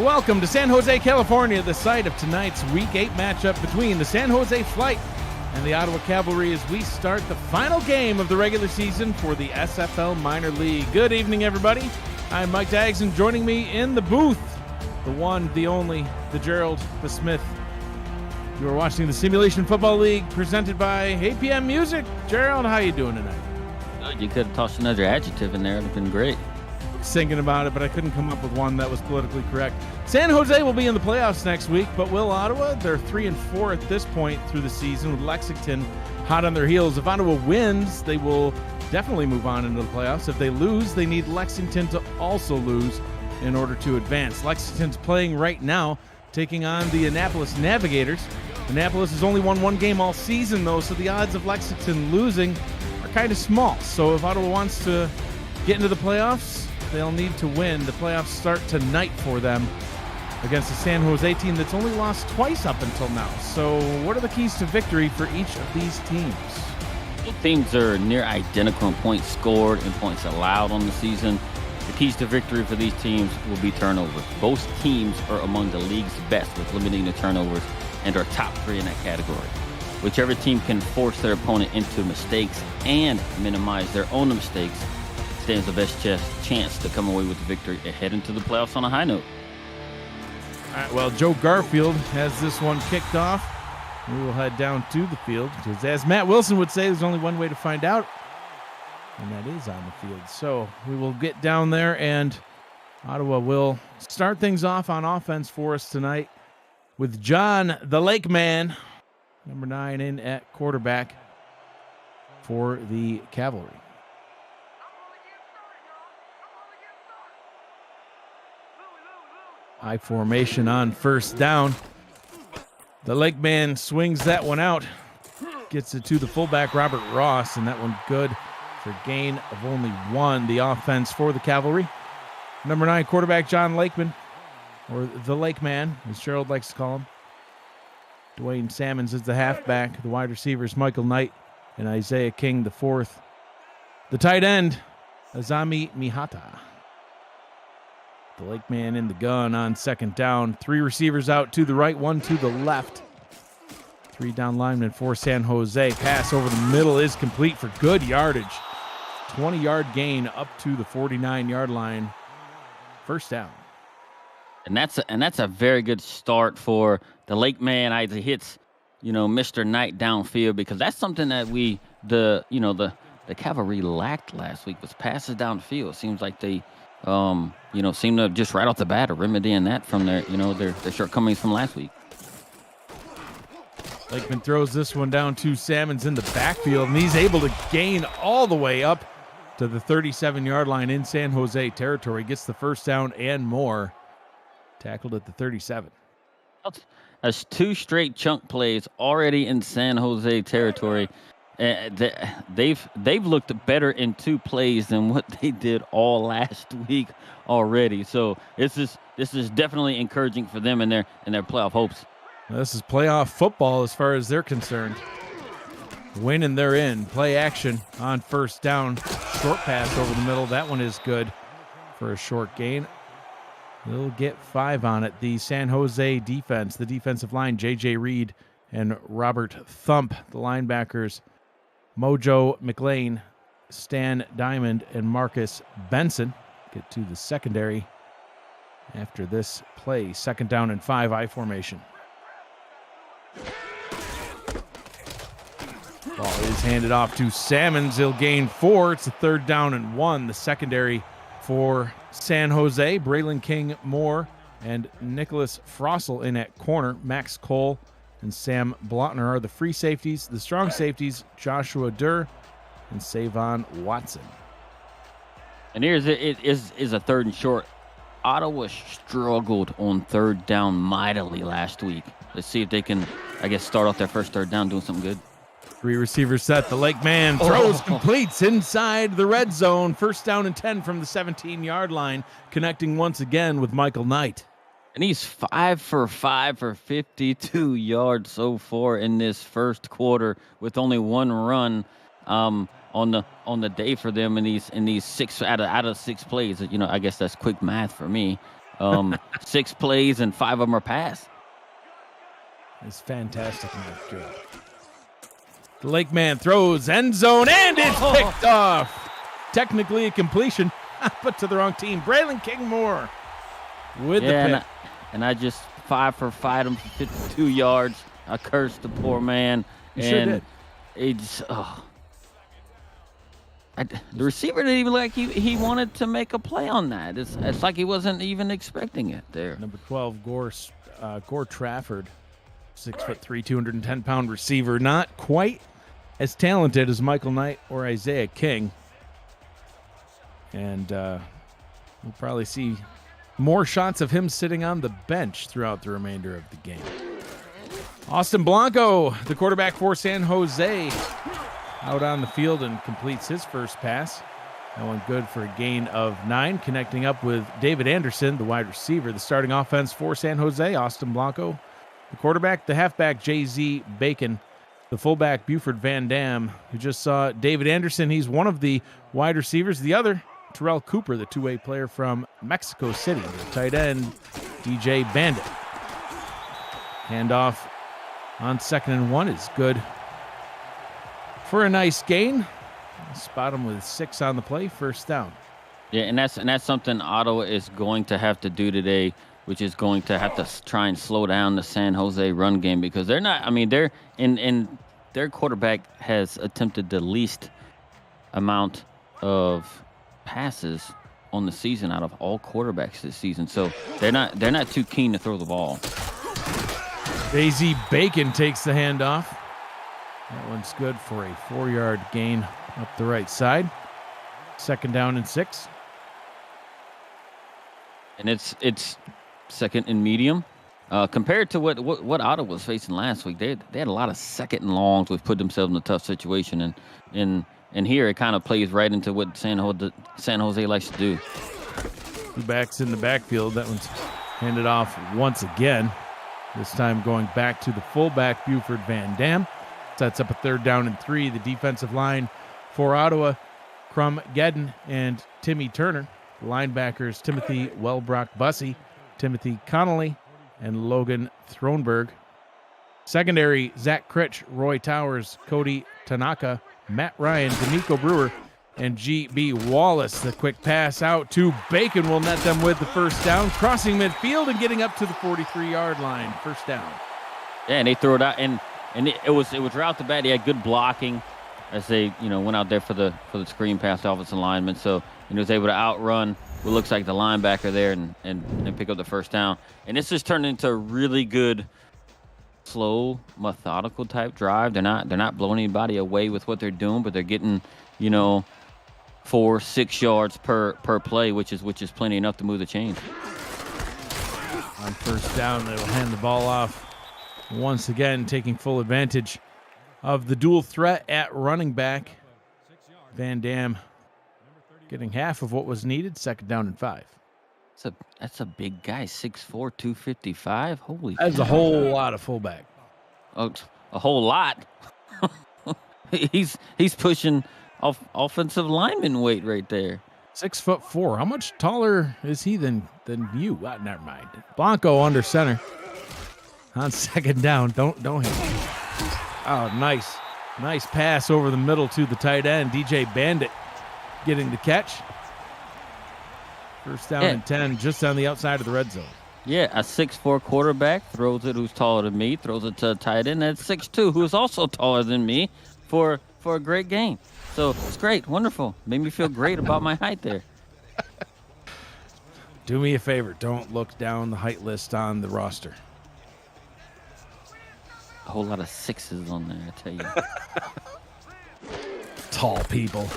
Welcome to San Jose, California, the site of tonight's Week 8 matchup between the San Jose Flight and the Ottawa Cavalry as we start the final game of the regular season for the SFL Minor League. Good evening, everybody. I'm Mike Daggs, and joining me in the booth, the one, the only, the Gerald, the Smith. You are watching the Simulation Football League presented by APM Music. Gerald, how you doing tonight? You could have tossed another adjective in there. It would have been great. Thinking about it, but I couldn't come up with one that was politically correct. San Jose will be in the playoffs next week, but will Ottawa? They're 3-4 at this point through the season, with Lexington hot on their heels. If Ottawa wins, they will definitely move on into the playoffs. If they lose, they need Lexington to also lose in order to advance. Lexington's playing right now, taking on the Annapolis Navigators. Annapolis has only won one game all season, though, so the odds of Lexington losing are kind of small. So if Ottawa wants to get into the playoffs, they'll need to win. The playoffs start tonight for them against the San Jose team that's only lost twice up until now. So what are the keys to victory for each of these teams? Both teams are near identical in points scored and points allowed on the season. The keys to victory for these teams will be turnovers. Both teams are among the league's best with limiting the turnovers and are top 3 in that category. Whichever team can force their opponent into mistakes and minimize their own mistakes stands the best chance to come away with the victory and head into the playoffs on a high note. All right, well, Joe Garfield has this one kicked off. We will head down to the field because, as Matt Wilson would say, there's only one way to find out, and that is on the field. So we will get down there, and Ottawa will start things off on offense for us tonight with John the Lake Man, number 9, in at quarterback for the Cavalry. High formation on first down. The Lake Man swings that one out. Gets it to the fullback, Robert Ross, and that one good for gain of only 1. The offense for the Cavalry. Number 9 quarterback, John Lakeman, or the Lake Man, as Gerald likes to call him. Dwayne Salmons is the halfback. The wide receivers, Michael Knight and Isaiah King, the 4th. The tight end, Azami Mihata. The Lake Man in the gun on second down. 3 receivers out to the right, 1 to the left. 3 down linemen for San Jose. Pass over the middle is complete for good yardage. 20-yard gain up to the 49-yard line. First down. And that's a very good start for the Lake Man. Either hits, Mr. Knight downfield, because that's something that the Cavalry lacked last week was passes downfield. Seems like they seem to just right off the bat remedying that from their shortcomings from last week. Lakeman throws this one down to Salmons in the backfield, and he's able to gain all the way up to the 37-yard line in San Jose territory. Gets the first down and more. Tackled at the 37. That's 2 straight chunk plays already in San Jose territory. They've looked better in 2 plays than what they did all last week already. So this is definitely encouraging for them in their playoff hopes. This is playoff football as far as they're concerned. Win and they're in. Play action on first down. Short pass over the middle. That one is good for a short gain. They'll get 5 on it. The San Jose defense, the defensive line, J.J. Reed and Robert Thump, the linebackers, Mojo McLean, Stan Diamond, and Marcus Benson get to the secondary after this play. Second down and 5, I formation. Ball is handed off to Salmons. He'll gain 4. It's a 3rd down and 1. The secondary for San Jose, Braylon King Moore and Nicholas Frossel in at corner. Max Cole and Sam Blotner are the free safeties. The strong safeties, Joshua Durr and Savon Watson. And here's it is a 3rd and short. Ottawa struggled on 3rd down mightily last week. Let's see if they can, start off their first 3rd down doing something good. 3 receivers set. The Lake Man throws, completes inside the red zone. First down and 10 from the 17-yard line, connecting once again with Michael Knight. And he's 5 for 5 for 52 yards so far in this first quarter, with only 1 run on the day for them in these 6 out of 6 plays. I guess that's quick math for me. 6 plays and 5 of them are pass. It's fantastic. Good. The Lake man throws end zone, and it's picked off. Technically a completion, but to the wrong team. Braylon Kingmore with the pick. And I just 5 for 5 him for 52 yards. I cursed the poor man. You sure did. It's the receiver didn't even like he wanted to make a play on that. It's like he wasn't even expecting it there. Number 12, Gore Trafford, 6'3", 210-pound receiver, not quite as talented as Michael Knight or Isaiah King. And we'll probably see more shots of him sitting on the bench throughout the remainder of the game. Austin Blanco, the quarterback for San Jose, out on the field and completes his first pass. That one good for a gain of 9, connecting up with David Anderson, the wide receiver. The starting offense for San Jose, Austin Blanco. The quarterback, the halfback, J.Z. Bacon. The fullback, Buford Van Dam. We just saw David Anderson. He's one of the wide receivers. The other, Terrell Cooper, the two-way player from Mexico City. The tight end, DJ Bandit. Handoff on 2nd and 1 is good for a nice gain. Spot him with 6 on the play, first down. Yeah, and that's something Ottawa is going to have to do today, which is going to have to try and slow down the San Jose run game, because they're not. I mean, they're in their quarterback has attempted the least amount of passes on the season out of all quarterbacks this season. So they're not too keen to throw the ball. J.Z. Bacon takes the handoff. That one's good for a 4-yard gain up the right side. 2nd down and 6. And it's 2nd and medium. Compared to what Ottawa was facing last week, they had a lot of 2nd and longs, which put themselves in a tough situation. And here it kind of plays right into what San Jose likes to do. 2 backs in the backfield. That one's handed off once again. This time going back to the fullback, Buford Van Dam. Sets up a 3rd down and 3. The defensive line for Ottawa, Crum Gedden and Timmy Turner. The linebackers, Timothy Wellbrock-Bussey, Timothy Connolly, and Logan Thronberg. Secondary, Zach Critch, Roy Towers, Cody Tanaka, Matt Ryan, D'Amico Brewer, and G.B. Wallace. The quick pass out to Bacon will net them with the first down, crossing midfield and getting up to the 43-yard line. First down. Yeah, and they threw it out, and it was right off the bat. He had good blocking as they went out there for the screen pass to offensive lineman. So he was able to outrun what looks like the linebacker there and pick up the first down. And this just turned into a really good, slow, methodical type drive. They're not blowing anybody away with what they're doing, but they're getting 4-6 yards per play, which is plenty enough to move the chains. On first down, they'll hand the ball off. Once again, taking full advantage of the dual threat at running back. Van Dam getting half of what was needed. 2nd down and 5. That's a big guy, 6'4", 255. Holy cow. That's a whole lot of fullback. Oh, a whole lot. He's pushing offensive lineman weight right there. 6'4". How much taller is he than you? Never mind. Blanco under center. On 2nd down, don't hit him. Oh, nice pass over the middle to the tight end. DJ Bandit getting the catch. First down and 10, just on the outside of the red zone. Yeah, a 6'4" quarterback throws it, who's taller than me, throws it to a tight end that's 6'2", who is also taller than me, for a great game. So it's great, wonderful. Made me feel great about my height there. Do me a favor, don't look down the height list on the roster. A whole lot of 6s on there, I tell you. Tall people.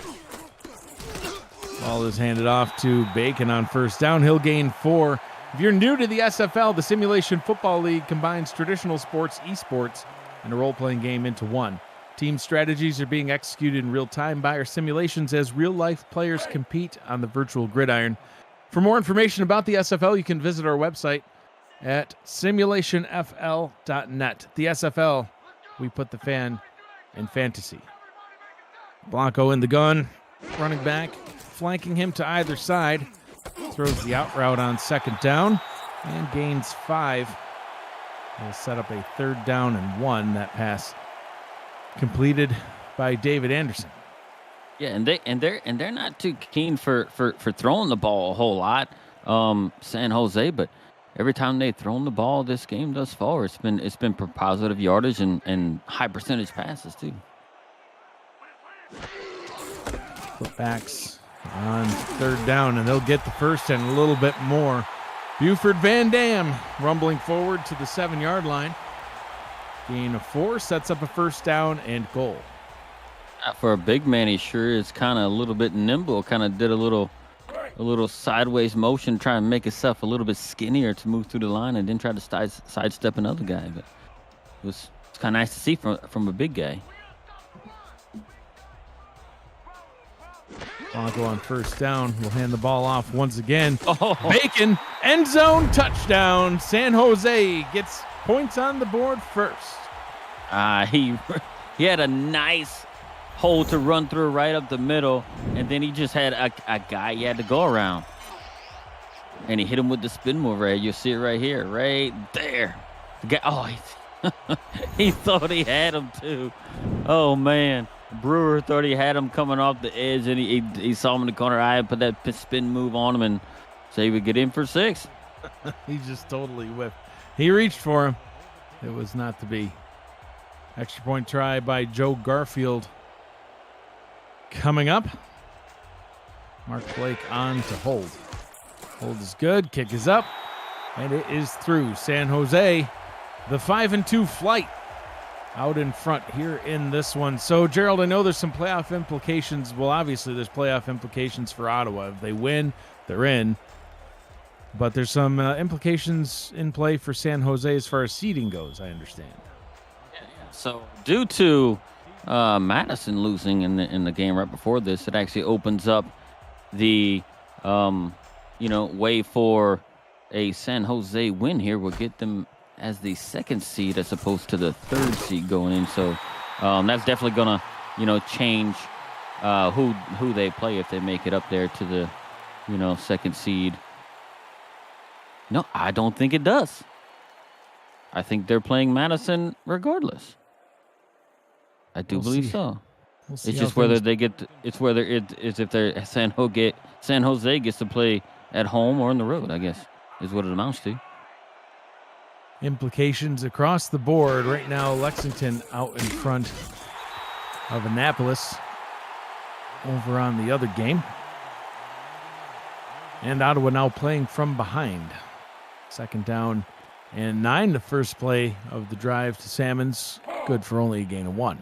Ball is handed off to Bacon on first down. He'll gain 4. If you're new to the SFL, the Simulation Football League combines traditional sports, esports, and a role-playing game into one. Team strategies are being executed in real time by our simulations as real-life players compete on the virtual gridiron. For more information about the SFL, you can visit our website at simulationfl.net. The SFL, we put the fan in fantasy. Blanco in the gun, running back, flanking him to either side. throws the out route on 2nd down and gains 5. He'll set up a 3rd down and 1. That pass completed by David Anderson. Yeah, and they're not too keen for throwing the ball a whole lot, San Jose, but every time they've thrown the ball this game thus far, it's been for positive yardage and high percentage passes too. Putbacks on 3rd down, and they'll get the first and a little bit more. Buford Van Dam rumbling forward to the 7-yard line. Gain of 4 sets up a 1st down and goal. For a big man, he sure is kind of a little bit nimble. Kind of did a little sideways motion, trying to make himself a little bit skinnier to move through the line, and then try to sidestep another guy. But it's kind of nice to see from a big guy. Blanco on 1st down will hand the ball off once again. Oh. Bacon, end zone touchdown. San Jose gets points on the board first. He had a nice hole to run through right up the middle, and then he just had a guy he had to go around. And he hit him with the spin move right. You see it right here, right there. The guy, he thought he had him too. Oh, man. Brewer thought he had him coming off the edge, and he saw him in the corner eye and put that spin move on him and say he would get in for 6. He just totally whiffed. He reached for him. It was not to be. Extra point try by Joe Garfield. Coming up, Mark Blake on to hold. Hold is good. Kick is up, and it is through. San Jose, the 5-2 flight out in front here in this one. So, Gerald, I know there's some playoff implications. Well, obviously, there's playoff implications for Ottawa. If they win, they're in. But there's some implications in play for San Jose as far as seeding goes, I understand. Yeah. So, due to Madison losing in the game right before this, it actually opens up the way for a San Jose win here. Will get them as the 2nd seed as opposed to the 3rd seed going in. So that's definitely gonna change who they play if they make it up there to the 2nd seed. No, I don't think it does. I think they're playing Madison regardless. I do believe so. It's just whether they get. It's whether it's if they're San Jose gets to play at home or on the road, I guess, is what it amounts to. Implications across the board. Right now, Lexington out in front of Annapolis over on the other game. And Ottawa now playing from behind. 2nd down and 9. The first play of the drive to Salmons. Good for only a gain of 1.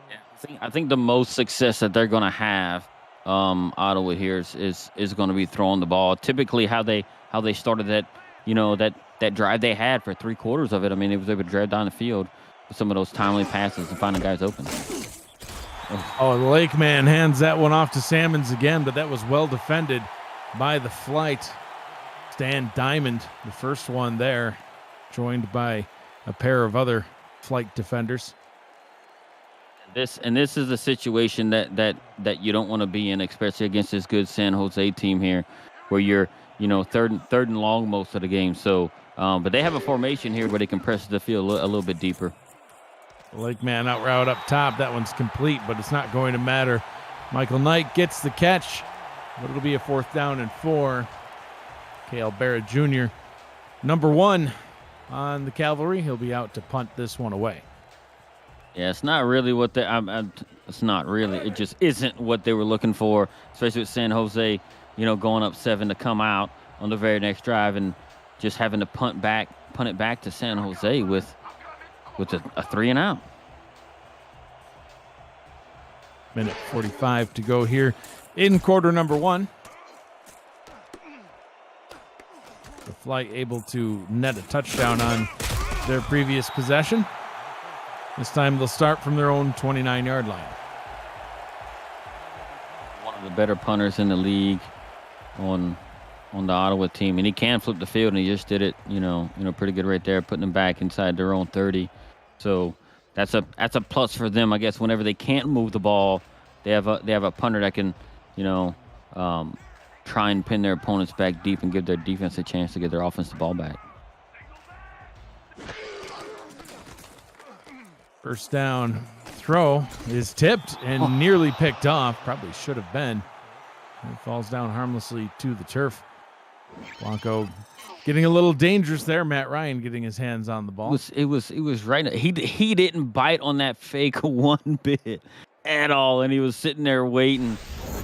Yeah, I think the most success that they're going to have, Ottawa here is going to be throwing the ball. Typically, how they started that, that drive they had for 3/4 of it. I mean, it was able to drive down the field with some of those timely passes and find the guys open. Oh, the Lake man hands that one off to Salmons again, but that was well defended by the flight. Stan Diamond, the first one there, joined by a pair of other flight defenders. This is a situation that you don't want to be in, especially against this good San Jose team here, where you're third and long most of the game. So, but they have a formation here where they can press the field a little bit deeper. Lake man out route up top. That one's complete, but it's not going to matter. Michael Knight gets the catch, but it'll be a 4th down and 4. Cale Barrett Jr., number 1 on the Cavalry. He'll be out to punt this one away. Yeah, it's not really what they. It's not really. It just isn't what they were looking for, especially with San Jose, going up 7 to come out on the very next drive and just having to punt it back to San Jose with a 3 and out. Minute 45 to go here in quarter number 1. The Flight able to net a touchdown on their previous possession. This time they'll start from their own 29-yard line. One of the better punters in the league on the Ottawa team, and he can flip the field, and he just did it, pretty good right there, putting them back inside their own 30. So that's a plus for them, I guess. Whenever they can't move the ball, they have a punter that can, try and pin their opponents back deep and give their defense a chance to get their offensive ball back. First down throw is tipped and nearly picked off. Probably should have been. It falls down harmlessly to the turf. Blanco getting a little dangerous there. Matt Ryan getting his hands on the ball. It was right. He didn't bite on that fake one bit at all, and he was sitting there waiting,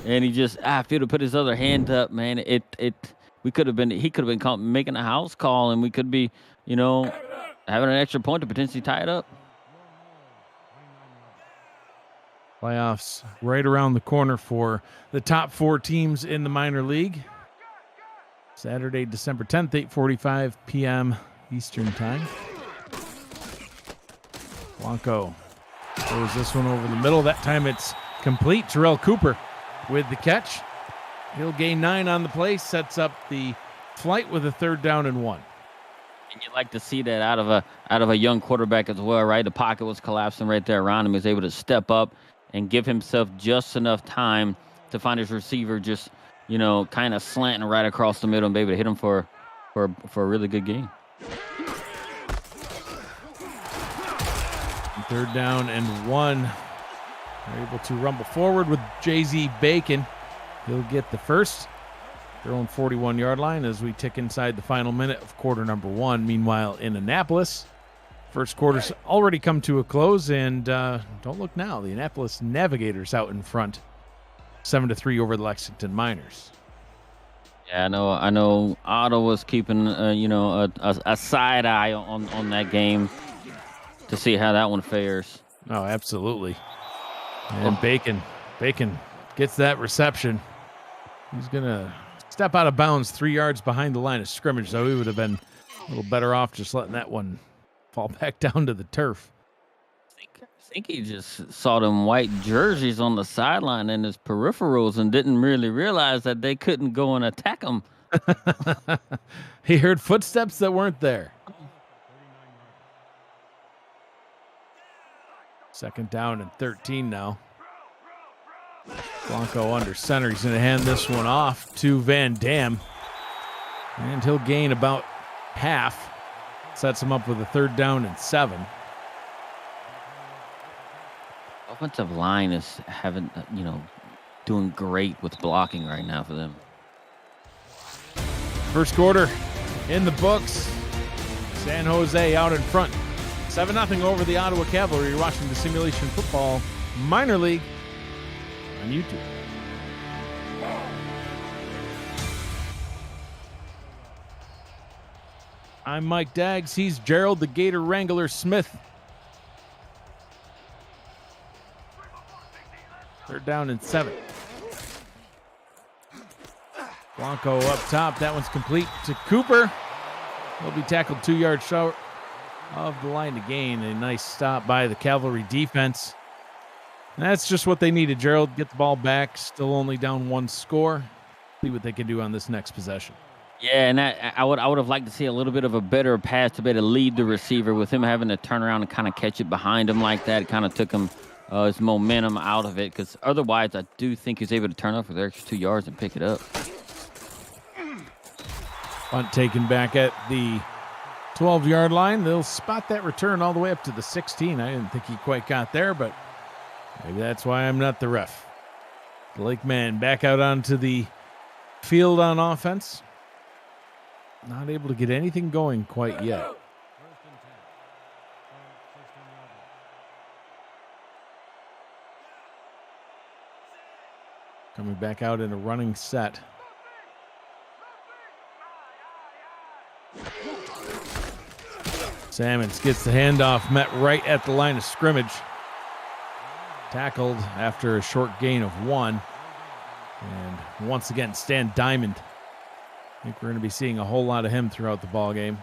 and he just if he'd have put his other hand up, man, he could have been making a house call, and we could be, having an extra point to potentially tie it up. Playoffs right around the corner for the top 4 teams in the minor league. Saturday, December 10th, 8:45 p.m. Eastern Time. Blanco throws this one over the middle. That time it's complete. Terrell Cooper with the catch. He'll gain 9 on the play, sets up the flight with a 3rd down and 1. And you'd like to see that out of a young quarterback as well, right? The pocket was collapsing right there around him. He was able to step up and give himself just enough time to find his receiver just, kind of slanting right across the middle and be able to hit him for a really good game. 3rd down and 1. They're able to rumble forward with Jay-Z Bacon. He'll get the first. Their own 41-yard line as we tick inside the final minute of quarter number 1. Meanwhile, in Annapolis, first quarter's already come to a close, and don't look now. The Annapolis Navigators out in front, 7-3 over the Lexington Miners. Yeah, I know. Ottawa's keeping a side eye on that game to see how that one fares. Oh, absolutely. And Bacon gets that reception. He's gonna step out of bounds 3 yards behind the line of scrimmage, so he would have been a little better off just letting that one fall back down to the turf. I think he just saw them white jerseys on the sideline in his peripherals and didn't really realize that they couldn't go and attack him. He heard footsteps that weren't there. 2nd down and 13 now. Blanco under center. He's going to hand this one off to Van Dam. And he'll gain about half. Sets him up with a 3rd down and 7. Offensive line is doing great with blocking right now for them. First quarter in the books. San Jose out in front. 7-0 over the Ottawa Cavalry. You're watching the Simulation Football Minor League on YouTube. I'm Mike Daggs. He's Gerald the Gator Wrangler Smith. 3rd down and 7. Blanco up top. That one's complete to Cooper. He'll be tackled 2 yards short of the line to gain. A nice stop by the Cavalry defense. And that's just what they needed, Gerald. Get the ball back. Still only down 1 score. See what they can do on this next possession. Yeah, and I would have liked to see a little bit of a better pass to be able to lead the receiver. With him having to turn around and kind of catch it behind him like that, it kind of took him his momentum out of it, because otherwise I do think he's able to turn up for the extra 2 yards and pick it up. Punt taken back at the 12-yard line. They'll spot that return all the way up to the 16. I didn't think he quite got there, but maybe that's why I'm not the ref. The Lakeman back out onto the field on offense. Not able to get anything going quite yet. Coming back out in a running set. Sammons gets the handoff, met right at the line of scrimmage. Tackled after a short gain of 1. And once again, Stan Diamond. I think we're going to be seeing a whole lot of him throughout the ball game.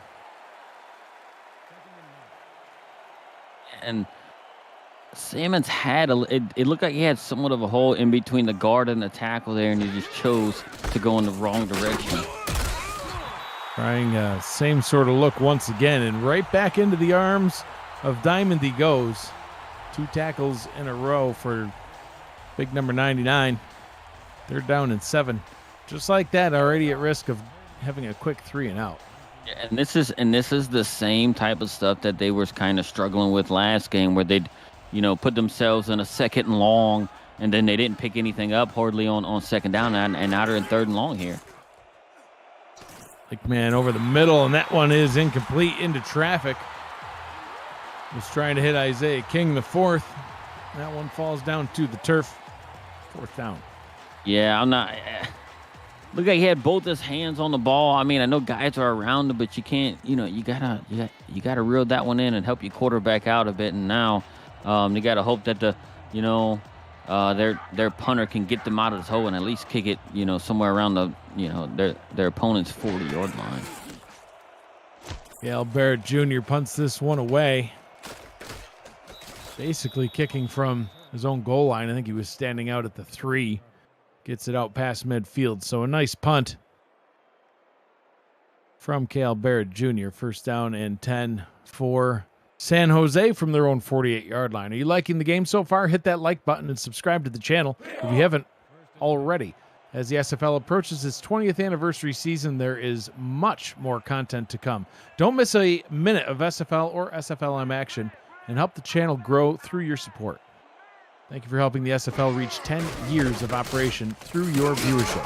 And Sammons had it looked like he had somewhat of a hole in between the guard and the tackle there, and he just chose to go in the wrong direction. Trying same sort of look once again, and right back into the arms of Diamond he goes. 2 tackles in a row for big number 99. 3rd down and 7. Just like that, already at risk of having a quick 3 and out. Yeah, and this is the same type of stuff that they were kind of struggling with last game, where they'd, put themselves in a 2nd and long, and then they didn't pick anything up hardly on 2nd down, and now they're in 3rd and long here. Like, man, over the middle, and that one is incomplete into traffic. Was trying to hit Isaiah King, the 4th. That one falls down to the turf. 4th down. Yeah, I'm not. Look like he had both his hands on the ball. I mean, I know guys are around him, but you can't. You gotta reel that one in and help your quarterback out a bit. And now, you gotta hope that their punter can get them out of the hole and at least kick it, somewhere around their opponent's 40-yard line. Gail Barrett Jr. punts this one away. Basically kicking from his own goal line. I think he was standing out at the 3. Gets it out past midfield. So a nice punt from Cale Barrett Jr. 1st down and 10 for San Jose from their own 48-yard line. Are you liking the game so far? Hit that like button and subscribe to the channel if you haven't already. As the SFL approaches its 20th anniversary season, there is much more content to come. Don't miss a minute of SFL or SFLm action and help the channel grow through your support. Thank you for helping the SFL reach 10 years of operation through your viewership.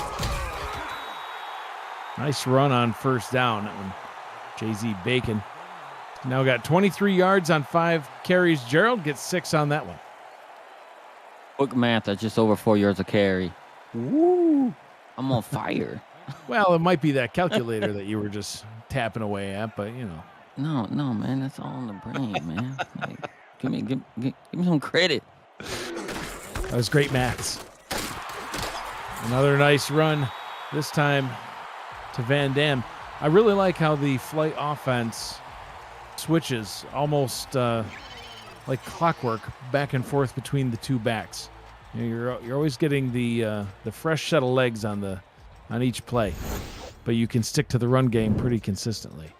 Nice run on 1st down. That one, Jay-Z Bacon. Now got 23 yards on 5 carries. Gerald gets 6 on that one. Quick math, that's just over 4 yards a carry. Woo! I'm on fire. Well, it might be that calculator that you were just tapping away at, but No, man, that's all in the brain, man. Like, give me some credit. That was great maths. Another nice run, this time to Van Dam. I really like how the flight offense switches almost like clockwork back and forth between the 2 backs. You're always getting the fresh set of legs on each play, but you can stick to the run game pretty consistently.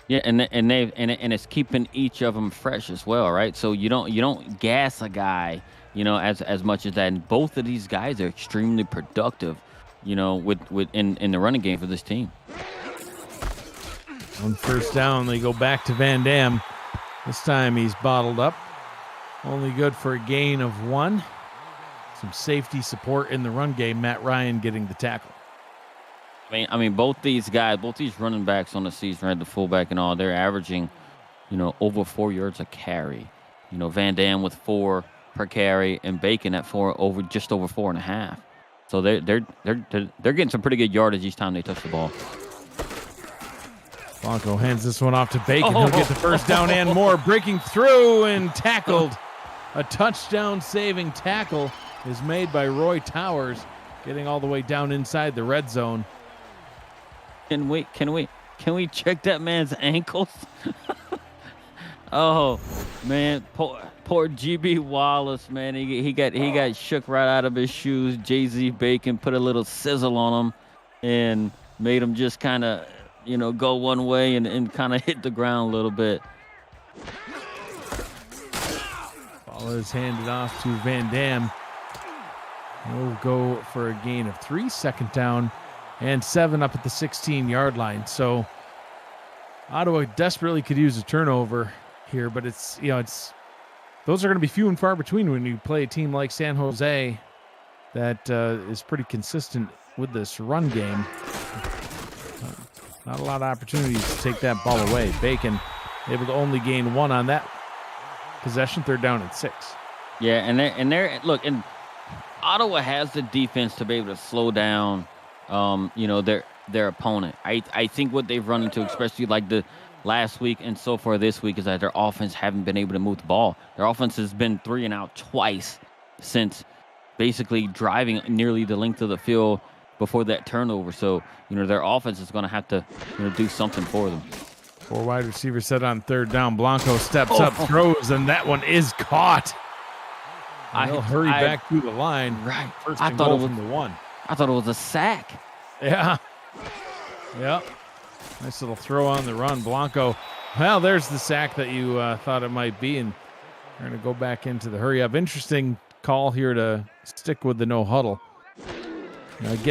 Yeah, and it's keeping each of them fresh as well, right? So you don't gas a guy, as much as that. And both of these guys are extremely productive, in the running game for this team. On 1st down, they go back to Van Dam. This time he's bottled up. Only good for a gain of 1. Some safety support in the run game. Matt Ryan getting the tackle. I mean, both these running backs on the season, right, the fullback and all, they're averaging, over 4 yards a carry. Van Dam with 4 per carry, and Bacon at just over 4.5. So they're getting some pretty good yardage each time they touch the ball. Blanco hands this one off to Bacon. He'll get the 1st down and more. Breaking through and tackled. A touchdown-saving tackle is made by Roy Towers, getting all the way down inside the red zone. Can we check that man's ankles? Oh man, poor GB Wallace, man. He got shook right out of his shoes. Jay-Z Bacon put a little sizzle on him and made him just kind of, go one way and kind of hit the ground a little bit. Ball is handed off to Van Dam. He'll go for a gain of 3, 2nd down and 7 up at the 16-yard line. So Ottawa desperately could use a turnover here, but it's those are going to be few and far between when you play a team like San Jose that is pretty consistent with this run game. Not a lot of opportunities to take that ball away. Bacon able to only gain 1 on that possession. 3rd down and 6. Yeah, and Ottawa has the defense to be able to slow down, their opponent. I think what they've run into, especially like the last week and so far this week, is that their offense haven't been able to move the ball. Their offense has been 3 and out twice since basically driving nearly the length of the field before that turnover. So, their offense is going to have to, do something for them. 4 wide receivers set on 3rd down. Blanco steps up, throws, and that one is caught. He'll hurry back through the line. Right. First and goal from the 1. I thought it was a sack. Yeah. Yep. Nice little throw on the run. Blanco. Well, there's the sack that you thought it might be, and they're going to go back into the hurry up. Interesting call here to stick with the no huddle.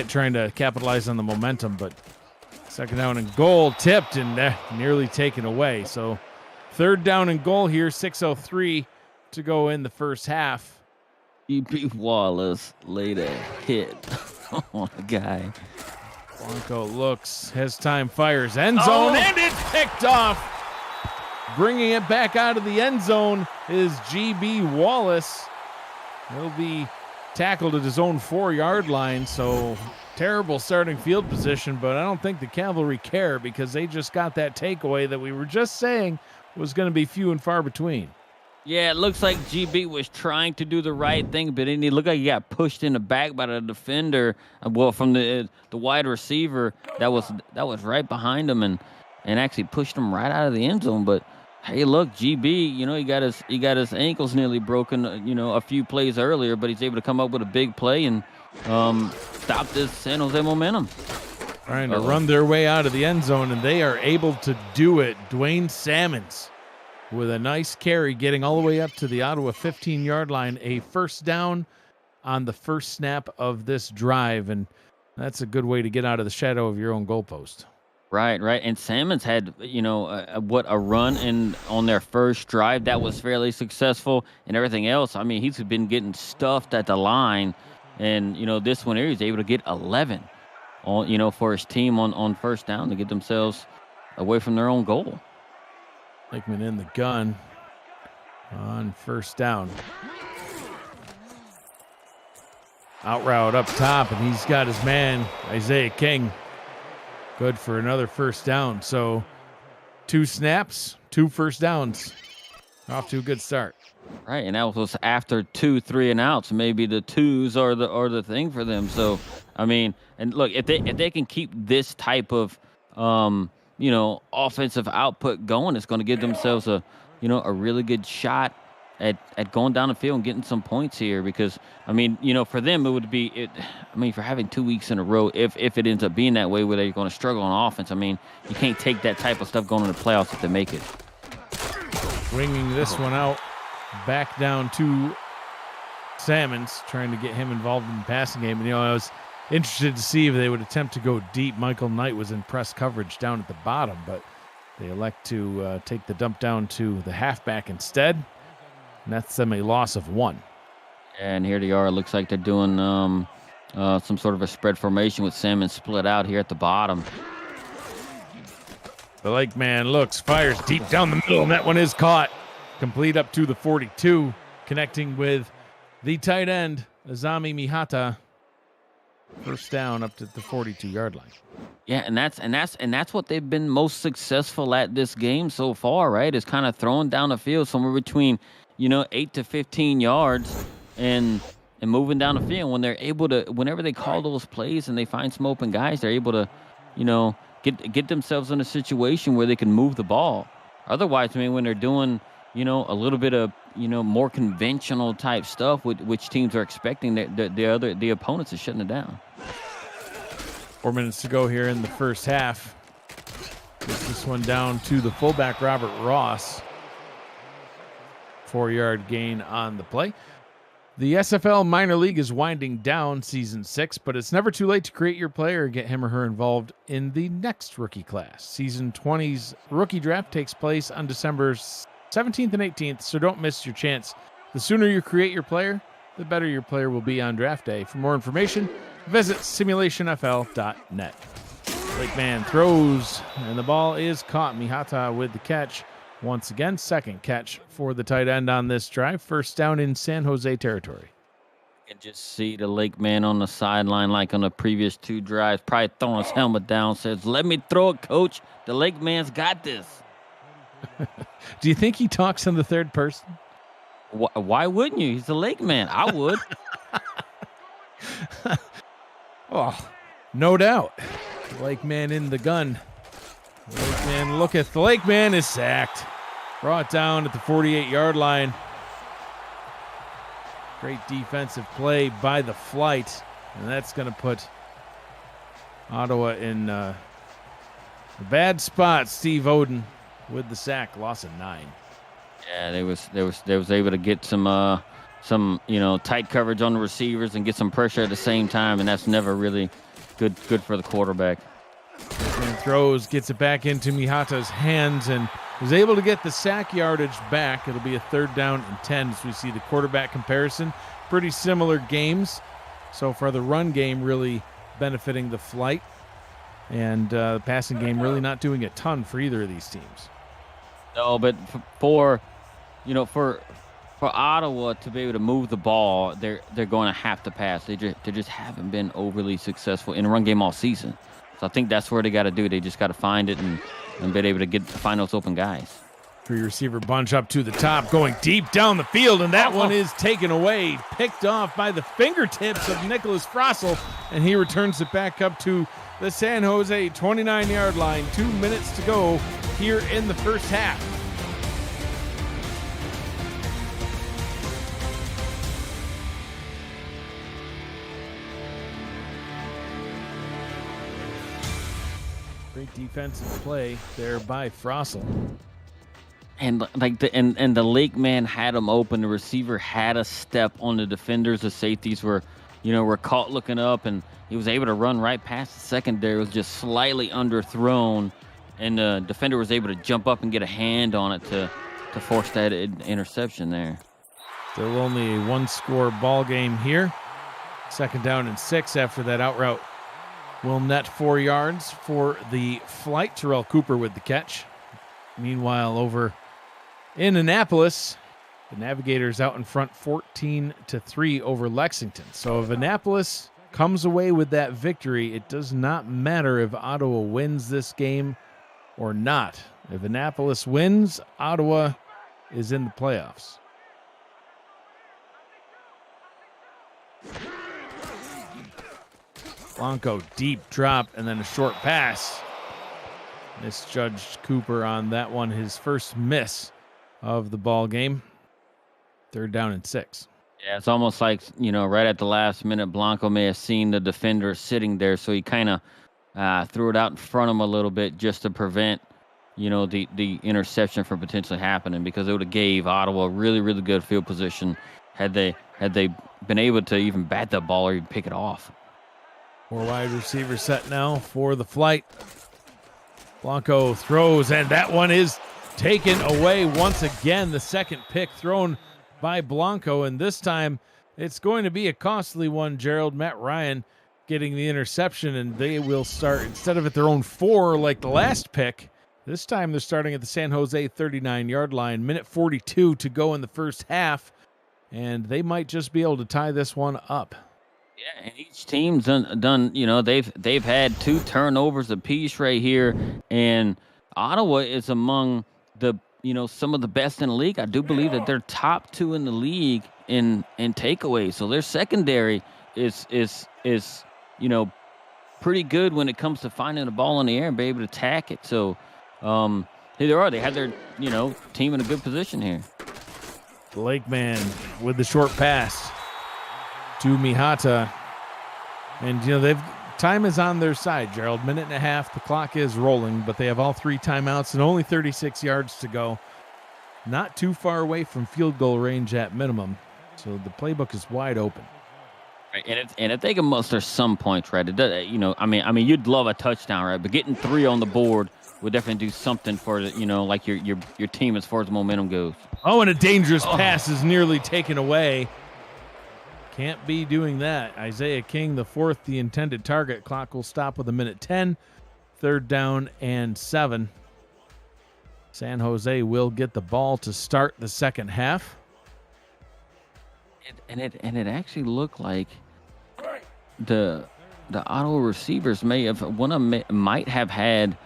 trying to capitalize on the momentum, but second down and goal tipped and nearly taken away. So third down and goal here, 6:03 to go in the first half. GB Wallace laid a hit on a guy. Blanco looks, has time, fires, end zone, and it's picked off. Bringing it back out of the end zone is GB Wallace. He'll be tackled at his own 4-yard line, so terrible starting field position, but I don't think the Cavalry care because they just got that takeaway that we were just saying was going to be few and far between. Yeah, it looks like GB was trying to do the right thing, but it looked like he got pushed in the back by the defender. Well, from the wide receiver that was right behind him and actually pushed him right out of the end zone. But hey, look, GB, he got his ankles nearly broken, a few plays earlier, but he's able to come up with a big play and stop this San Jose momentum. Trying to run their way out of the end zone, and they are able to do it. Dwayne Salmons with a nice carry, getting all the way up to the Ottawa 15-yard line, a first down on the first snap of this drive, and that's a good way to get out of the shadow of your own goalpost. Right. And Salmons had, a run on their first drive that was fairly successful, and everything else. I mean, he's been getting stuffed at the line, and this one here he's able to get 11 on, for his team on first down to get themselves away from their own goal. Lakeman in the gun on first down. Out route up top, and he's got his man, Isaiah King. Good for another first down. So 2 snaps, 2 first downs. Off to a good start. Right, and that was after 2 3 and outs. Maybe the twos are the thing for them. So, I mean, and look, if they can keep this type of offensive output going, it's going to give themselves a really good shot at going down the field and getting some points here. Because I mean, for them it would be for having 2 weeks in a row, if it ends up being that way where they're going to struggle on offense, I mean, you can't take that type of stuff going into the playoffs if they make it. Winging this one out, back down to Salmons, trying to get him involved in the passing game. And I was interested to see if they would attempt to go deep. Michael Knight was in press coverage down at the bottom, but they elect to take the dump down to the halfback instead. And that's them a loss of 1. And here they are. It looks like they're doing some sort of a spread formation with Salmons split out here at the bottom. The Lake man looks, fires deep down the middle, and that one is caught. Complete up to the 42, connecting with the tight end, Azami Mihata. First down up to the 42-yard line. Yeah, and that's what they've been most successful at this game so far, right? Is kind of throwing down the field somewhere between 8 to 15 yards and moving down the field. When they're able to, whenever they call those plays and they find some open guys, they're able to, get themselves in a situation where they can move the ball. Otherwise, I mean, when they're doing, a little bit of, more conventional type stuff, which teams are expecting, the opponents are shutting it down. 4 minutes to go here in the first half. Gets this one down to the fullback, Robert Ross. 4-yard gain on the play. The SFL minor league is winding down season 6, but it's never too late to create your player and get him or her involved in the next rookie class. Season 20's rookie draft takes place on December 17th and 18th, so don't miss your chance. The sooner you create your player, the better your player will be on draft day. For more information, visit simulationfl.net. Lakeman throws, and the ball is caught. Mihata with the catch. Once again, second catch for the tight end on this drive. First down in San Jose territory. You can just see the Lake man on the sideline like on the previous 2 drives, probably throwing his helmet down, says, "Let me throw it, coach. The Lake man's got this." Do you think he talks in the third person? Why wouldn't you? He's the Lake man. I would. Oh, no doubt. Lake man in the gun. Lake man looketh. The Lake man is sacked. Brought down at the 48-yard line. Great defensive play by the flight. And that's going to put Ottawa in a bad spot. Steve Oden with the sack, loss of 9. Yeah, they was able to get some tight coverage on the receivers and get some pressure at the same time, and that's never really good for the quarterback. And throws, gets it back into Mihata's hands, and was able to get the sack yardage back. It'll be a 3rd down and 10 as we see the quarterback comparison. Pretty similar games. So far, the run game really benefiting the flight, and the passing game really not doing a ton for either of these teams. No, but for Ottawa to be able to move the ball, they're going to have to pass. They just haven't been overly successful in the run game all season. So I think that's where they got to do. They just got to find it and be able to find those open guys. 3 receiver bunch up to the top, going deep down the field, and that one is taken away, picked off by the fingertips of Nicholas Frossel, and he returns it back up to the San Jose 29-yard line. 2 minutes to go here in the first half. Great defensive play there by Frossel. And the Lake man had him open. The receiver had a step on the defenders. The safeties were caught looking up, and he was able to run right past the secondary. It was just slightly underthrown, and the defender was able to jump up and get a hand on it to force that interception there. Still only a 1-score ball game here. 2nd down and 6 after that out route. Will net 4 yards for the flight. Terrell Cooper with the catch. Meanwhile, over in Annapolis, the Navigators out in front 14-3 over Lexington. So if Annapolis comes away with that victory, it does not matter if Ottawa wins this game or not. If Annapolis wins, Ottawa is in the playoffs. Blanco, deep drop, and then a short pass. Misjudged Cooper on that one, his first miss of the ball game. 3rd down and 6. Yeah, it's almost like, right at the last minute, Blanco may have seen the defender sitting there, so he kind of threw it out in front of him a little bit just to prevent, the interception from potentially happening, because it would have gave Ottawa really, really good field position had they been able to even bat that ball or even pick it off. 4 wide receivers set now for the flight. Blanco throws, and that one is taken away once again. The second pick thrown by Blanco, and this time it's going to be a costly one, Gerald. Matt Ryan getting the interception, and they will start, instead of at their own 4 like the last pick, this time they're starting at the San Jose 39-yard line. Minute 42 to go in the first half, and they might just be able to tie this one up. Yeah, and each team's done they've had 2 turnovers apiece right here, and Ottawa is among the some of the best in the league. I do believe that they're top 2 in the league in takeaways. So their secondary is pretty good when it comes to finding the ball in the air and be able to attack it. So here they are. They have their team in a good position here. The Lake man with the short pass to Mihata, and time is on their side, Gerald. Minute and a half, the clock is rolling, but they have all 3 timeouts and only 36 yards to go. Not too far away from field goal range at minimum, so the playbook is wide open. Right, and if they can muster some points, right? It does, you'd love a touchdown, right? But getting 3 on the board would definitely do something for like your team as far as momentum goes. Oh, and a dangerous pass is nearly taken away. Can't be doing that. Isaiah King, the 4th, the intended target. Clock will stop with a minute 10. 3rd down and 7. San Jose will get the ball to start the second half. It actually looked like the Ottawa receivers might have had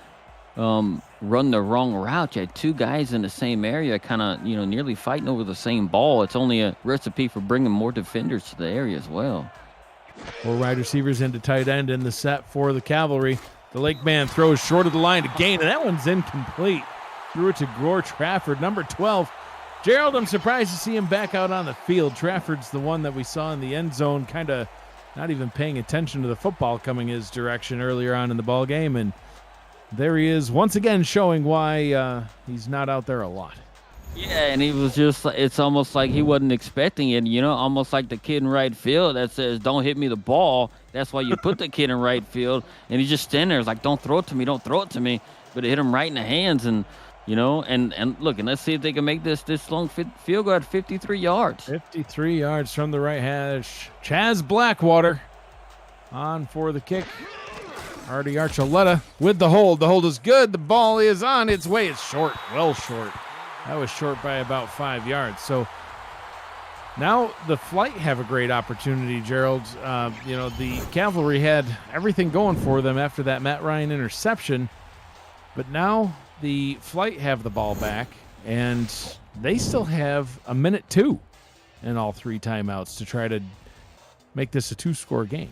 run the wrong route. You had 2 guys in the same area, kind of nearly fighting over the same ball. It's only a recipe for bringing more defenders to the area as well. 4 wide receivers into tight end in the set for the Cavalry. The Lake man throws short of the line to gain, and that one's incomplete. Threw it to Gore Trafford, number 12. Gerald, I'm surprised to see him back out on the field. Trafford's the one that we saw in the end zone, kind of not even paying attention to the football coming his direction earlier on in the ball game, and there he is once again showing why he's not out there a lot. Yeah, and he was just it's almost like he wasn't expecting it, almost like the kid in right field that says, "Don't hit me the ball." That's why you put the kid in right field, and he's just standing there, it's like, "Don't throw it to me, don't throw it to me." But it hit him right in the hands, and and look, and let's see if they can make this long field goal at 53 yards. 53 yards from the right hash. Chaz Blackwater on for the kick. Artie Archuleta with the hold. The hold is good. The ball is on its way. It's short, well short. That was short by about 5 yards. So now the Flight have a great opportunity, Gerald. The Cavalry had everything going for them after that Matt Ryan interception. But now the Flight have the ball back, and they still have a minute 2 in all 3 timeouts to try to make this a 2-score game.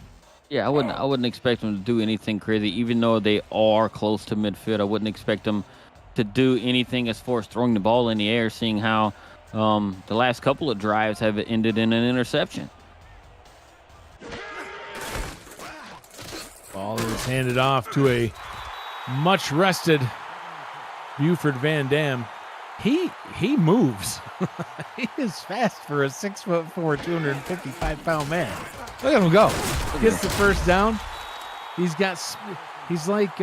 Yeah, I wouldn't expect them to do anything crazy, even though they are close to midfield. I wouldn't expect them to do anything as far as throwing the ball in the air, seeing how the last couple of drives have ended in an interception. Ball is handed off to a much rested Buford Van Dam. He moves. He is fast for a 6'4", 255-pound man. Look at him go. Gets the first down. He's like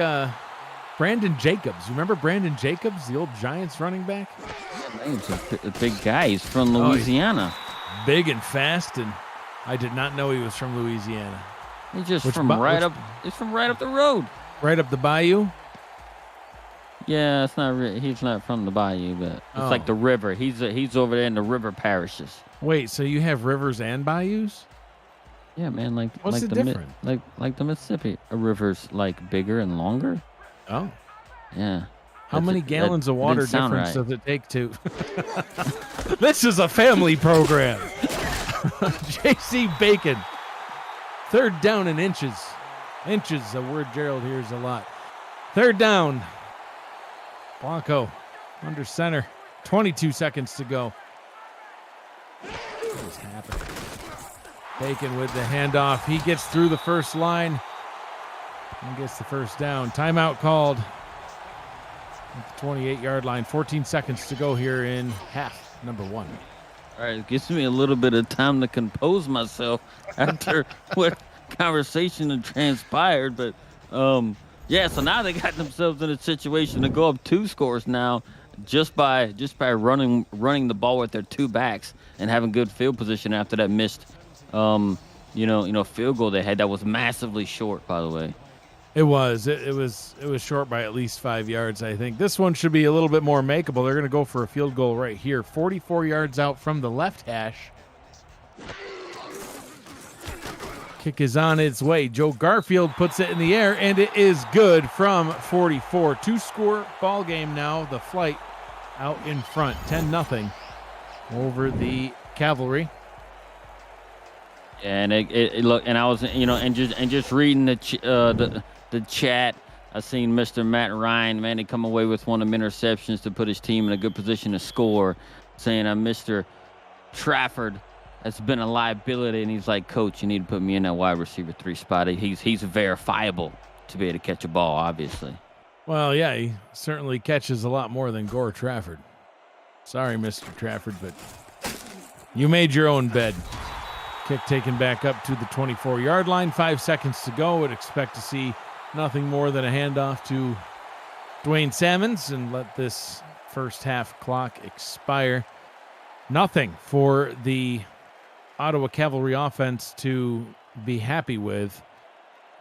Brandon Jacobs. You remember Brandon Jacobs, the old Giants running back? Yeah, he's a big guy. He's from Louisiana. Big and fast, and I did not know he was from Louisiana. He's just He's from right up the road. Right up the bayou? Yeah, it's not. He's not from the bayou, but it's like the river. He's over there in the river parishes. Wait, so you have rivers and bayous? Yeah, man. What's the difference? Like the Mississippi river's like bigger and longer. Oh, yeah. How many gallons of water difference does it take to? This is a family program. J.C. Bacon. 3rd down in inches. Inches, a word Gerald hears a lot. 3rd down. Blanco under center. 22 seconds to go. What is happening? Bacon with the handoff. He gets through the first line and gets the first down. Timeout called at the 28-yard line. 14 seconds to go here in half number 1. All right, it gives me a little bit of time to compose myself after what conversation had transpired. But, yeah, so now they got themselves in a situation to go up 2 scores now just by running the ball with their 2 backs and having good field position after that missed field goal they had that was massively short, by the way. It was short by at least 5 yards, I think. This one should be a little bit more makeable. They're going to go for a field goal right here. 44 yards out from the left hash. Kick is on its way. Joe Garfield puts it in the air, and it is good from 44. 2-score ball game now. The Flight out in front, 10-0 over the Cavalry. And it look, and I was, and just reading the chat, I seen Mr. Matt Ryan, man, he come away with one of them interceptions to put his team in a good position to score, saying, Mr. Trafford has been a liability, and he's like, Coach, you need to put me in that wide receiver 3 spot. He's verifiable to be able to catch a ball, obviously. Well, yeah, he certainly catches a lot more than Gore Trafford. Sorry, Mr. Trafford, but you made your own bed. Kick taken back up to the 24-yard line. 5 seconds to go. Would expect to see nothing more than a handoff to Dwayne Salmons and let this first half clock expire. Nothing for the Ottawa Cavalry offense to be happy with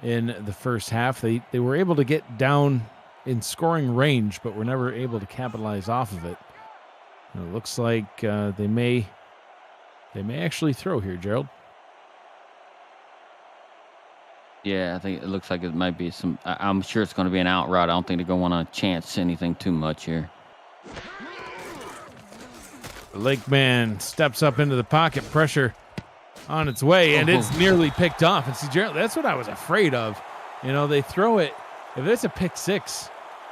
in the first half. They were able to get down in scoring range, but were never able to capitalize off of it. And it looks like they may actually throw here, Gerald. Yeah, I think it looks like it might be some. I'm sure it's going to be an out route. I don't think they're going to want to chance anything too much here. The Lakeman steps up into the pocket, pressure on its way, and it's nearly picked off. And see, Gerald, that's what I was afraid of. They throw it. If it's a pick 6,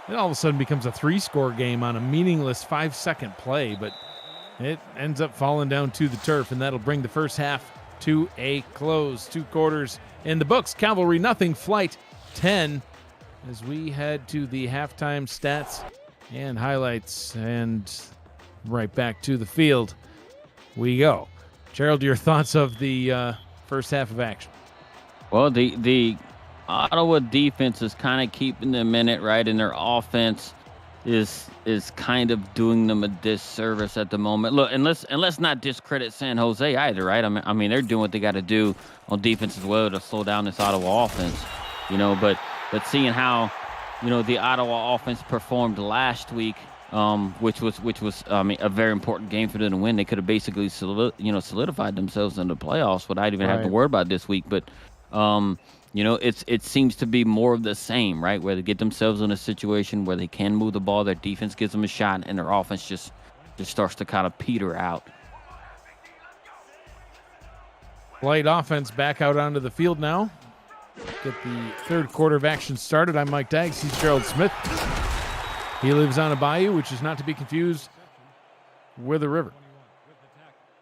it all of a sudden becomes a 3-score game on a meaningless 5-second play, but it ends up falling down to the turf, and that'll bring the first half to a close. 2 quarters in the books. Cavalry nothing, Flight 10. As we head to the halftime stats and highlights, and right back to the field we go. Gerald, your thoughts of the first half of action? Well, the Ottawa defense is kind of keeping them in it, right? And their offense is kind of doing them a disservice at the moment. Look, and let's not discredit San Jose either, right? I mean they're doing what they got to do on defense as well to slow down this Ottawa offense, but seeing how, the Ottawa offense performed last week, which was a very important game for them to win. They could have basically solidified themselves in the playoffs without even having to worry about this week. But it seems to be more of the same, right? Where they get themselves in a situation where they can move the ball, their defense gives them a shot, and their offense just starts to kind of peter out. Light offense back out onto the field now. Get the third quarter of action started. I'm Mike Daggs. He's Gerald Smith. He lives on a bayou, which is not to be confused with a river.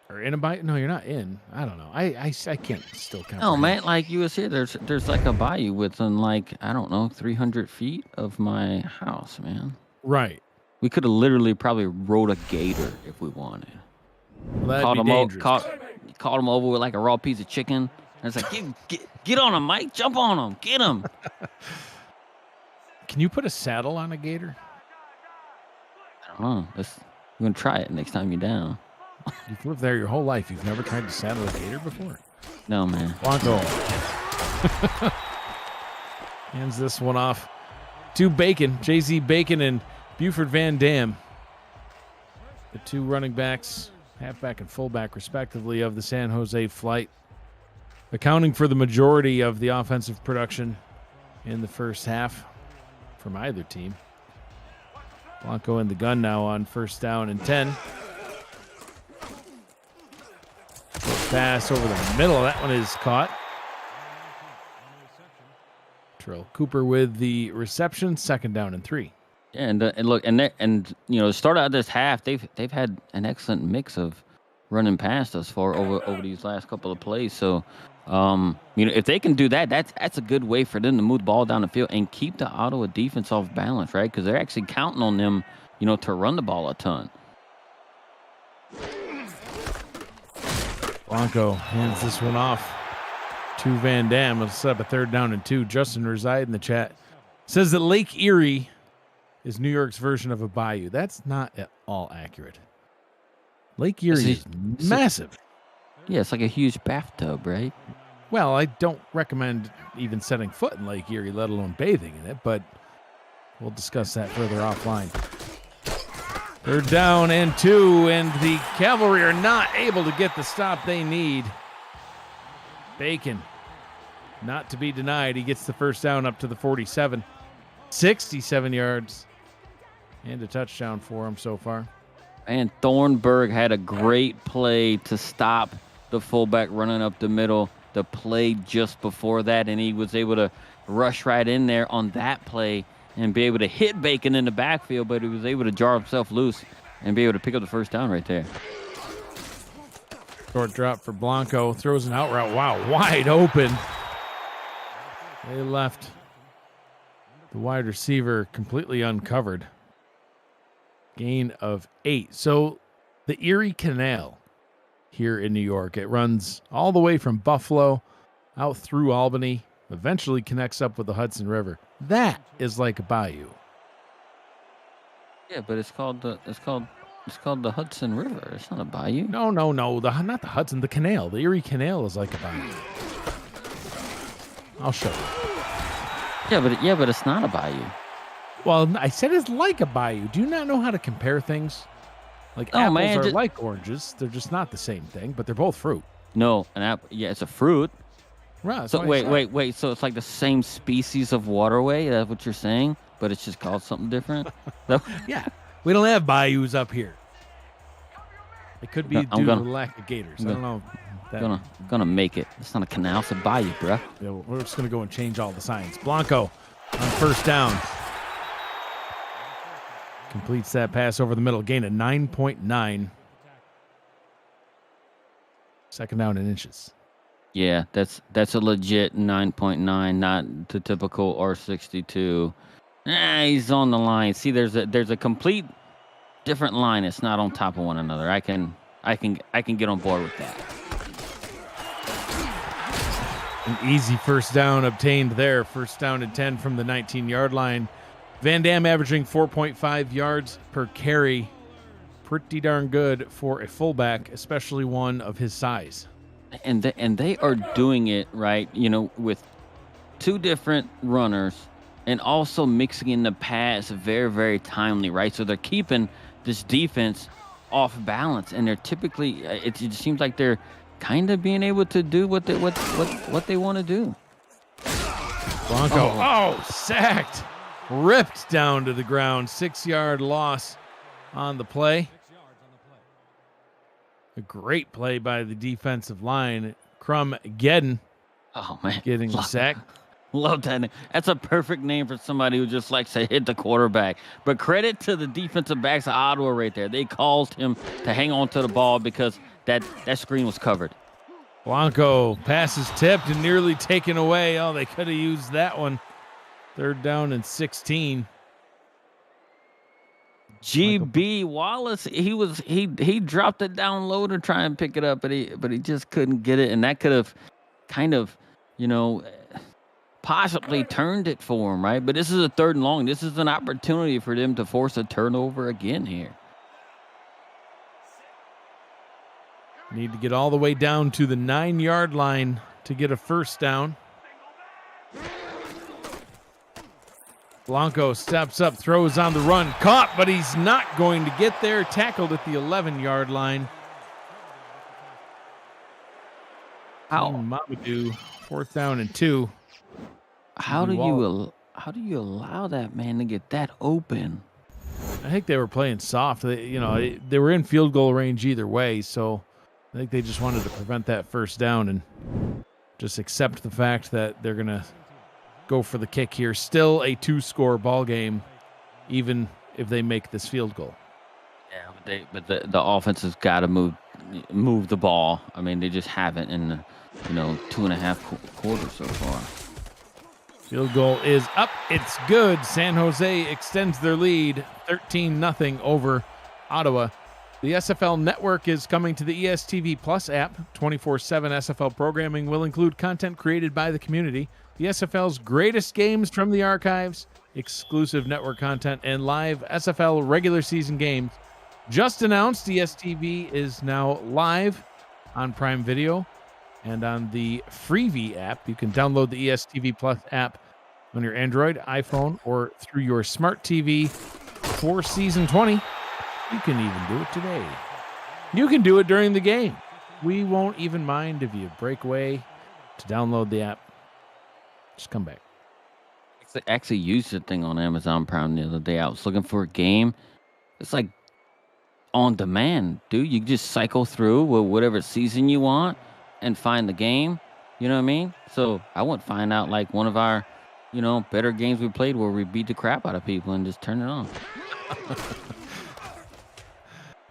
Or in a bayou? No, you're not in. I don't know. I can't still comprehend. No, man, like you was here, there's like a bayou within 300 feet of my house, man. Right. We could have literally probably rode a gator if we wanted. Well, that'd be dangerous. Caught him over with like a raw piece of chicken. And it's like, get on him, Mike. Jump on him. Get him. Can you put a saddle on a gator? I don't know. We're going to try it next time you're down. You've lived there your whole life. You've never tried to saddle a gator before? No, man. Blanco. Hands this one off to Bacon. J.Z. Bacon and Buford Van Dam. The two running backs, halfback and fullback, respectively, of the San Jose Flight, accounting for the majority of the offensive production in the first half from either team. Blanco in the gun now on first down and 10. Pass over the middle. That one is caught. Terrell Cooper with the reception. Second down and 3. Yeah, and look, to start out this half, they've had an excellent mix of running past us for over these last couple of plays. So, if they can do that, that's a good way for them to move the ball down the field and keep the Ottawa defense off balance, right? Because they're actually counting on them, to run the ball a ton. Blanco hands this one off to Van Dam. It'll set up a third down and 2. Justin Reside in the chat says that Lake Erie is New York's version of a bayou. That's not at all accurate. Lake Erie is massive. Yeah, it's like a huge bathtub, right? Well, I don't recommend even setting foot in Lake Erie, let alone bathing in it, but we'll discuss that further offline. Third down and 2, and the Cavalry are not able to get the stop they need. Bacon, not to be denied. He gets the first down up to the 47. 67 yards and a touchdown for him so far. And Thornburg had a great play to stop the fullback running up the middle. The play just before that, and he was able to rush right in there on that play and be able to hit Bacon in the backfield, but he was able to jar himself loose and be able to pick up the first down right there. Short drop for Blanco. Throws an out route. Wow, wide open. They left the wide receiver completely uncovered. Gain of 8. So the Erie Canal here in New York, it runs all the way from Buffalo out through Albany, eventually connects up with the Hudson River. That is like a bayou. Yeah, but it's called the Hudson River. It's not a bayou. No. Not the Hudson, the canal. The Erie Canal is like a bayou. I'll show you. Yeah, but it's not a bayou. Well, I said it's like a bayou. Do you not know how to compare things? Like apples are like oranges. They're just not the same thing, but they're both fruit. No, an apple. Yeah, it's a fruit. Right. So wait. So it's like the same species of waterway. That's what you're saying, but it's just called something different. Yeah, we don't have bayous up here. It could be due to the lack of gators. I don't know. Gonna make it. It's not a canal. It's a bayou, bro. Yeah, we're just gonna go and change all the signs. Blanco on first down. Completes that pass over the middle. Gain of 9.9. Second down in inches. Yeah, that's a legit 9.9, not the typical R62. He's on the line. See, there's a complete different line. It's not on top of one another. I can get on board with that. An easy first down obtained there. First down and 10 from the 19-yard line. Van Dam averaging 4.5 yards per carry. Pretty darn good for a fullback, especially one of his size. And they are doing it right, with two different runners and also mixing in the pass very, very timely, right? So they're keeping this defense off balance, and they're typically it just seems like they're kind of being able to do what they want to do. Blanco, sacked, ripped down to the ground. 6-yard loss on the play. A great play by the defensive line. Crum Gedden. Oh man, getting the sack. Love that name. That's a perfect name for somebody who just likes to hit the quarterback. But credit to the defensive backs of Ottawa right there. They caused him to hang on to the ball because that screen was covered. Blanco passes tipped and nearly taken away. Oh, they could have used that one. 3rd down and 16. GB Wallace, he dropped it down low to try and pick it up, but he just couldn't get it, and that could have kind of, possibly turned it for him, right? But this is a 3rd and long. This is an opportunity for them to force a turnover again here. Need to get all the way down to the 9-yard line to get a first down. Blanco steps up, throws on the run, caught, but he's not going to get there. Tackled at the 11-yard line. Mamadou, 4th down and 2. How do you allow that man to get that open? I think they were playing soft. They were in field goal range either way, so I think they just wanted to prevent that first down and just accept the fact that they're going to go for the kick here. Still a 2-score ball game, even if they make this field goal. Yeah, but the offense has got to move the ball. I mean, they just haven't in the 2.5 quarters so far. Field goal is up. It's good. San Jose extends their lead 13-0 over Ottawa. The SFL network is coming to the ESTV Plus app. 24/7 SFL programming will include content created by the community, the SFL's greatest games from the archives, exclusive network content, and live SFL regular season games. Just announced, ESTV is now live on Prime Video and on the Freevee app. You can download the ESTV Plus app on your Android, iPhone, or through your smart TV for Season 20. You can even do it today. You can do it during the game. We won't even mind if you break away to download the app. Just come back. I actually used the thing on Amazon Prime the other day. I was looking for a game. It's like on demand, dude. You just cycle through with whatever season you want and find the game. You know what I mean? So I went find out like one of our, better games we played where we beat the crap out of people and just turn it on.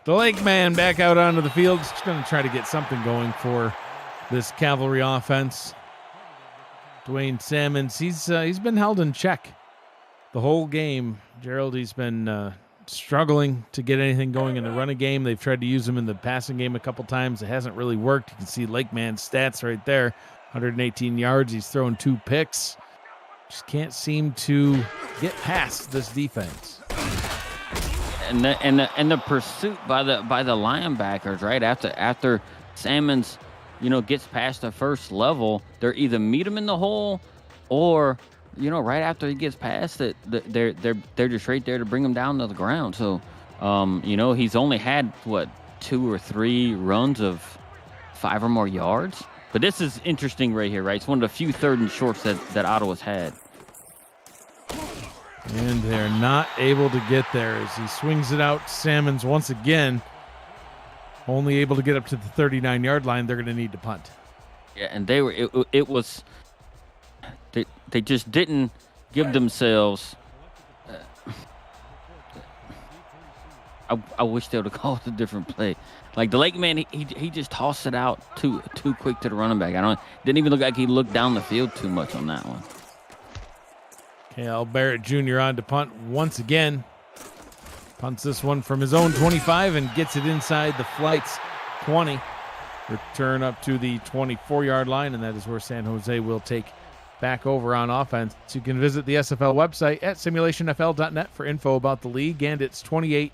The Lake Man back out onto the field. Just going to try to get something going for this Cavalry offense. Dwayne Salmons, he's been held in check the whole game. Gerald, he's been struggling to get anything going in the running game. They've tried to use him in the passing game a couple times. It hasn't really worked. You can see Lake Man's stats right there. 118 yards. He's thrown 2 picks. Just can't seem to get past this defense. And the pursuit by the linebackers, right? After Salmons, gets past the first level, they're either meet him in the hole or, right after he gets past it, they're just right there to bring him down to the ground. So, he's only had 2 or 3 runs of 5 or more yards. But this is interesting right here, right? It's one of the few 3rd and shorts that Ottawa's had. And they're not able to get there as he swings it out. Salmons once again only able to get up to the 39-yard line. They're going to need to punt. Yeah, and they just didn't give themselves. I wish they would have called a different play. Like the Lake Man, he just tossed it out too quick to the running back. Didn't even look like he looked down the field too much on that one. Al Barrett Jr. on to punt once again. Punts this one from his own 25 and gets it inside the Flight's 20. Return up to the 24-yard line, and that is where San Jose will take back over on offense. You can visit the SFL website at simulationfl.net for info about the league and its 28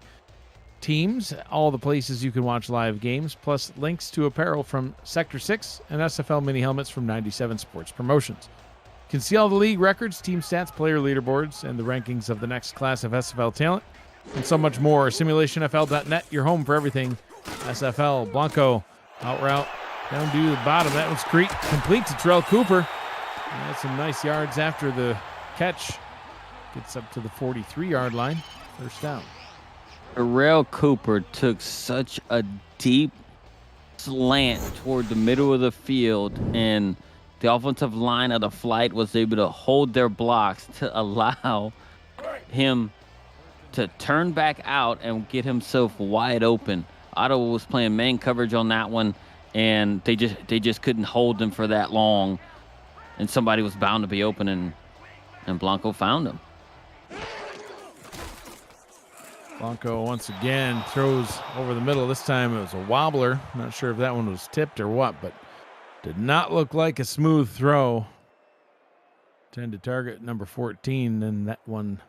teams, all the places you can watch live games, plus links to apparel from Sector 6 and SFL mini helmets from 97 Sports Promotions. You can see all the league records, team stats, player leaderboards, and the rankings of the next class of SFL talent, and so much more. Simulationfl.net, your home for everything SFL. Blanco out route down to the bottom. That one's complete to Terrell Cooper. And that's some nice yards after the catch. Gets up to the 43-yard line. First down. Terrell Cooper took such a deep slant toward the middle of the field, and the offensive line of the Flight was able to hold their blocks to allow him to turn back out and get himself wide open. Ottawa was playing man coverage on that one, and they just couldn't hold him for that long. And somebody was bound to be open, and Blanco found him. Blanco once again throws over the middle. This time it was a wobbler. Not sure if that one was tipped or what, but did not look like a smooth throw. Tend to target number 14, and that one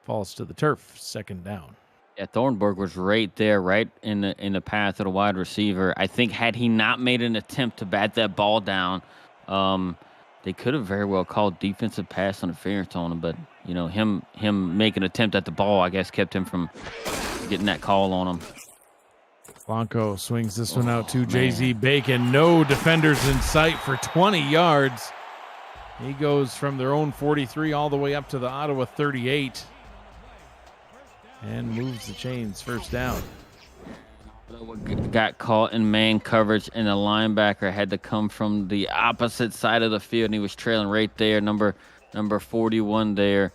falls to the turf. Second down. Yeah, Thornburg was right there, right in the path of the wide receiver. I think had he not made an attempt to bat that ball down, they could have very well called defensive pass interference on him, but you know, him making an attempt at the ball, I guess, kept him from getting that call on him. Blanco swings this one out to JZ Bacon. No defenders in sight for 20 yards. He goes from their own 43 all the way up to the Ottawa 38 and moves the chains. First down. Got caught in man coverage, and the linebacker had to come from the opposite side of the field, and he was trailing right there, number 41 there.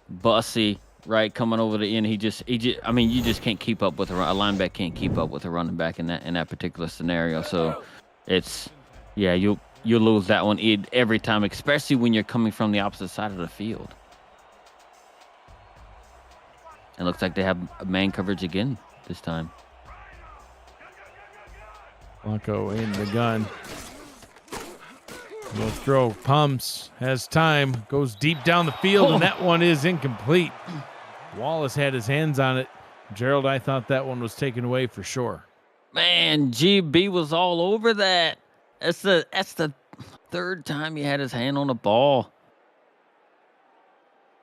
Bussy, right, coming over the end. He just I mean, you just can't keep up with a linebacker can't keep up with a running back in that particular scenario. So it's, yeah, you lose that one every time, especially when you're coming from the opposite side of the field. It looks like they have man coverage again this time. Blanco in the gun. No throw. Pumps. Has time. Goes deep down the field, and that one is incomplete. Wallace had his hands on it. Gerald, I thought that one was taken away for sure. Man, GB was all over that. That's the third time he had his hand on the ball.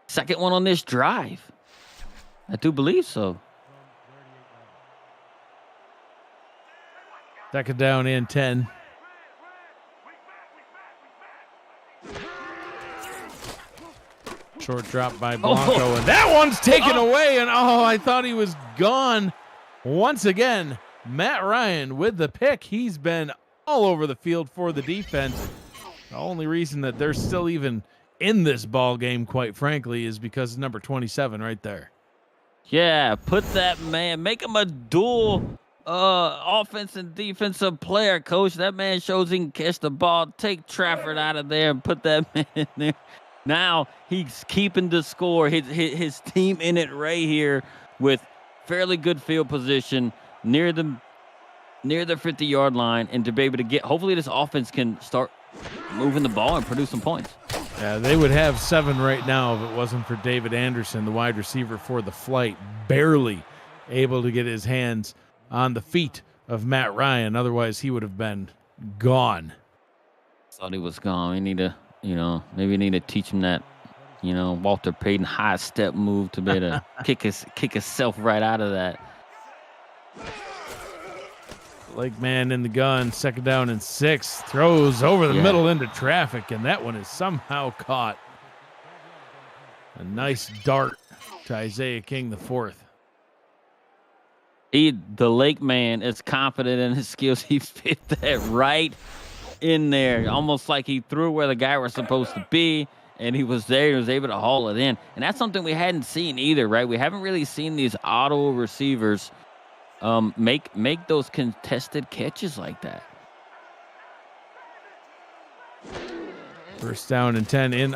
Second one on this drive. I do believe so. Second down and 10. Short drop by Blanco, and that one's taken away, and I thought he was gone. Once again, Matt Ryan with the pick. He's been all over the field for the defense. The only reason that they're still even in this ball game, quite frankly, is because of number 27 right there. Yeah, put that man, make him a dual offense and defensive player, coach. That man shows he can catch the ball. Take Trafford out of there and put that man in there. Now he's keeping the score. His team in it right here with fairly good field position near the 50-yard line, and to be able to get, hopefully this offense can start moving the ball and produce some points. Yeah, they would have 7 right now if it wasn't for David Anderson, the wide receiver for the Flight, barely able to get his hands on the feet of Matt Ryan. Otherwise, he would have been gone. Thought he was gone. We need to, maybe need to teach him that, Walter Payton high step move to be able to kick himself right out of that. Lakeman in the gun, second down and 6, throws over the middle into traffic, and that one is somehow caught. A nice dart to Isaiah King IV. The Lakeman is confident in his skills. He fit that right in there, almost like he threw where the guy was supposed to be, and he was there. He was able to haul it in, and that's something we hadn't seen either, right? We haven't really seen these auto receivers make those contested catches like that. First down and 10 in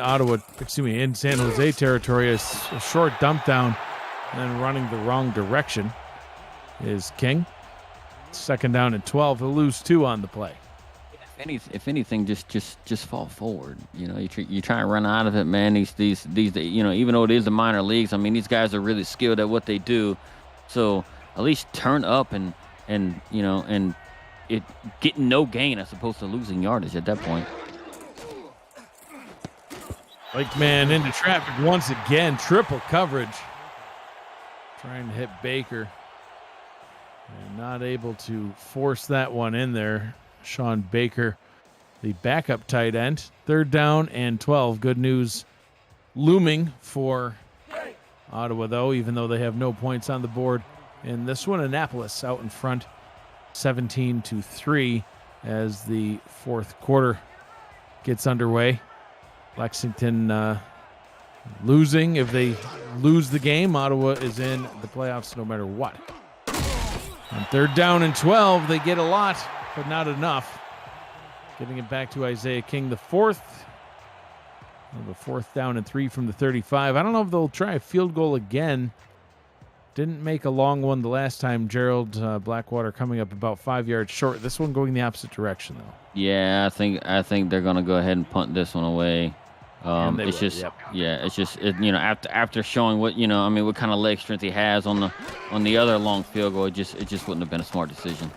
San Jose territory. A short dump down and running the wrong direction is King. 2nd down and 12. He'll lose 2 on the play. If anything, just fall forward. You know, you try and run out of it, man. These you know, even though it is the minor leagues, I mean, these guys are really skilled at what they do. So at least turn up and you know, and it getting no gain as opposed to losing yardage at that point. Man into traffic once again. Triple coverage. Trying to hit Baker. And not able to force that one in there. Sean Baker, the backup tight end. 3rd down and 12. Good news looming for Ottawa, though, even though they have no points on the board. And this one, Annapolis out in front, 17-3 as the 4th quarter gets underway. Lexington losing. If they lose the game, Ottawa is in the playoffs no matter what. On 3rd down and 12, they get a lot, but not enough. Getting it back to Isaiah King, the 4th. The 4th down and 3 from the 35. I don't know if they'll try a field goal again. Didn't make a long one the last time. Gerald Blackwater coming up about 5 yards short. This one going the opposite direction, though. Yeah, I think they're gonna go ahead and punt this one away. It's will, just yep. Yeah, it's just you know, after showing what, you know, I mean, what kind of leg strength he has on the other long field goal, it just wouldn't have been a smart decision.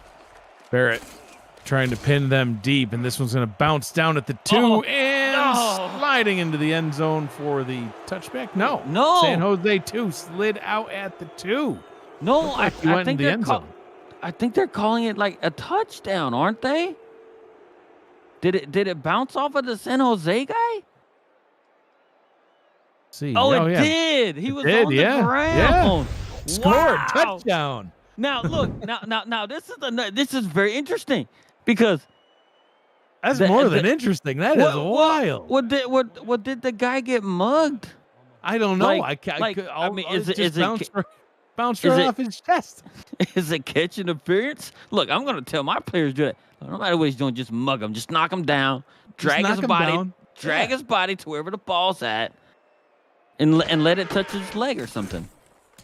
Barrett trying to pin them deep, and this one's going to bounce down at the 2 sliding into the end zone for the touchback. No. San Jose 2 slid out at the 2. No, I think the end zone. I think they're calling it like a touchdown, aren't they? Did it bounce off of the San Jose guy? See. Oh, it did. He was on the ground. Yeah. Scored. Touchdown. Now look. Now this is very interesting because that's more than interesting. That is wild. What did the guy get mugged? I don't know. Is it bounced right off his chest? Is it catch interference? Look, I'm gonna tell my players do that. No matter what he's doing, just mug him. Just knock him down. Drag his body to wherever the ball's at. And let it touch his leg or something.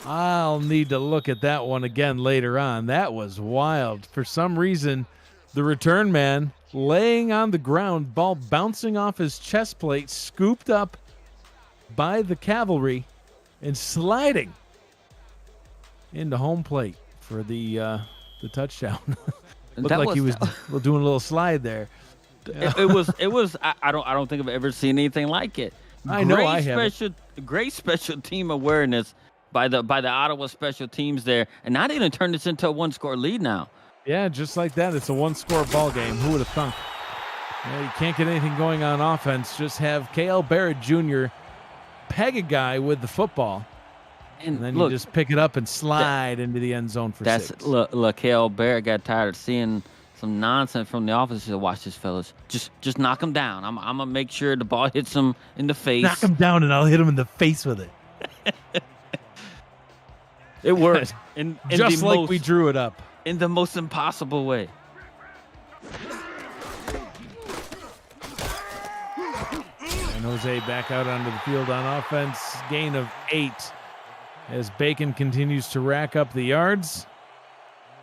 I'll need to look at that one again later on. That was wild. For some reason, the return man laying on the ground, ball bouncing off his chest plate, scooped up by the Cavalry, and sliding into home plate for the touchdown. Looked like he was doing a little slide there. It was. I don't think I've ever seen anything like it. I know I have. Great special team awareness by the Ottawa special teams there, and not even turn this into a 1-score lead now. Yeah, just like that. It's a 1-score ball game. Who would have thunk? You can't get anything going on offense. Just have K.L. Barrett Jr. peg a guy with the football, and then you just pick it up and slide into the end zone for 6. Look, K.L. Barrett got tired of seeing some nonsense from the office. He said, "Watch this, fellas. Just knock him down. I'm gonna make sure the ball hits him in the face. Knock him down, and I'll hit him in the face with it." It worked. Just like we drew it up. In the most impossible way. And Jose back out onto the field on offense. Gain of 8 as Bacon continues to rack up the yards.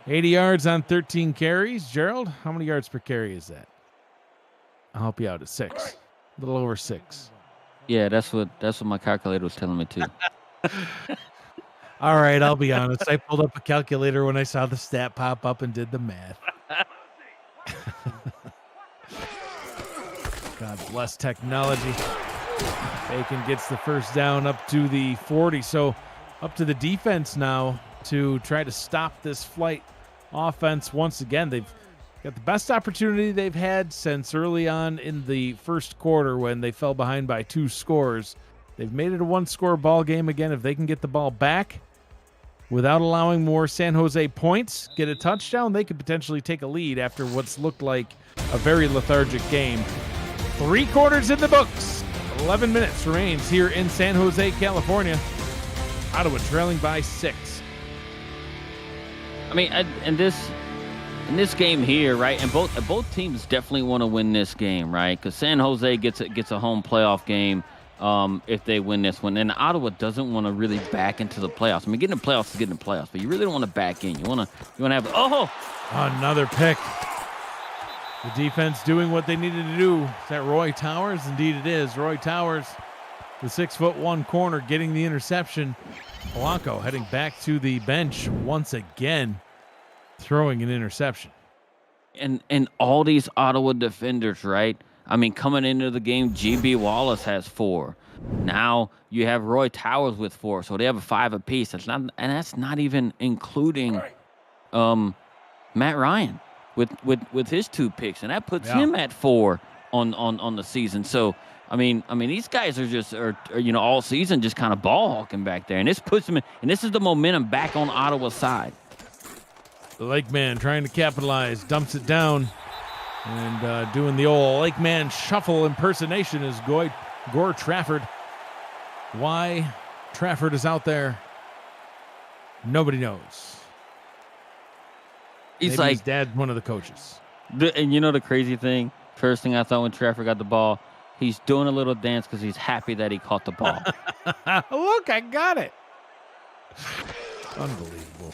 80 yards on 13 carries. Gerald, how many yards per carry is that? I'll help you out at 6. A little over 6. Yeah, that's what my calculator was telling me too. All right, I'll be honest. I pulled up a calculator when I saw the stat pop up and did the math. God bless technology. Bacon gets the first down up to the 40. So up to the defense now to try to stop this flight offense once again. They've got the best opportunity they've had since early on in the first quarter when they fell behind by 2 scores. They've made it a 1-score ball game again. If they can get the ball back without allowing more San Jose points, get a touchdown, they could potentially take a lead after what's looked like a very lethargic game. 3 quarters in the books. 11 minutes remains here in San Jose, California. Ottawa trailing by 6. I mean, in this game here, right? And both teams definitely want to win this game, right? Because San Jose gets a home playoff game, if they win this one. And Ottawa doesn't want to really back into the playoffs. I mean, getting the playoffs is getting the playoffs, but you really don't want to back in. You want to have another pick. The defense doing what they needed to do. Is that Roy Towers? Indeed it is. Roy Towers, the 6'1" corner, getting the interception. Polanco heading back to the bench once again, throwing an interception. And all these Ottawa defenders, right? I mean, coming into the game, GB Wallace has 4. Now you have Roy Towers with 4, so they have a 5 apiece. That's not even including Matt Ryan with his 2 picks, and that puts him at 4 on the season. So I mean these guys are all season just kind of ball hawking back there, and this puts them in, and this is the momentum back on Ottawa's side. The Lakeman trying to capitalize, dumps it down, and doing the old Lakeman shuffle impersonation is Gore Trafford. Why Trafford is out there, nobody knows. He's Maybe like his dad, one of the coaches. And you know the crazy thing? First thing I thought when Trafford got the ball, he's doing a little dance because he's happy that he caught the ball. Look, I got it. Unbelievable.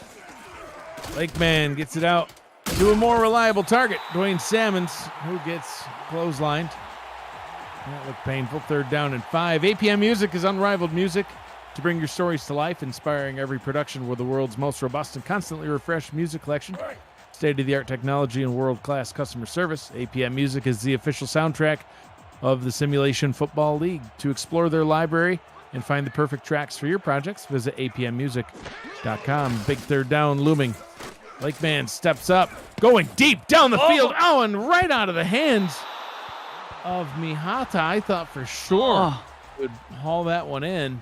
Lakeman gets it out to a more reliable target, Dwayne Salmons, who gets clotheslined. That looked painful. 3rd down and 5. APM Music is unrivaled music to bring your stories to life, inspiring every production with the world's most robust and constantly refreshed music collection. State-of-the-art technology and world-class customer service. APM Music is the official soundtrack of the Simulation Football League. To explore their library and find the perfect tracks for your projects, visit apmmusic.com. Big 3rd down looming. Lakeman steps up, going deep down the field. Oh, and right out of the hands of Mihata. I thought for sure would haul that one in.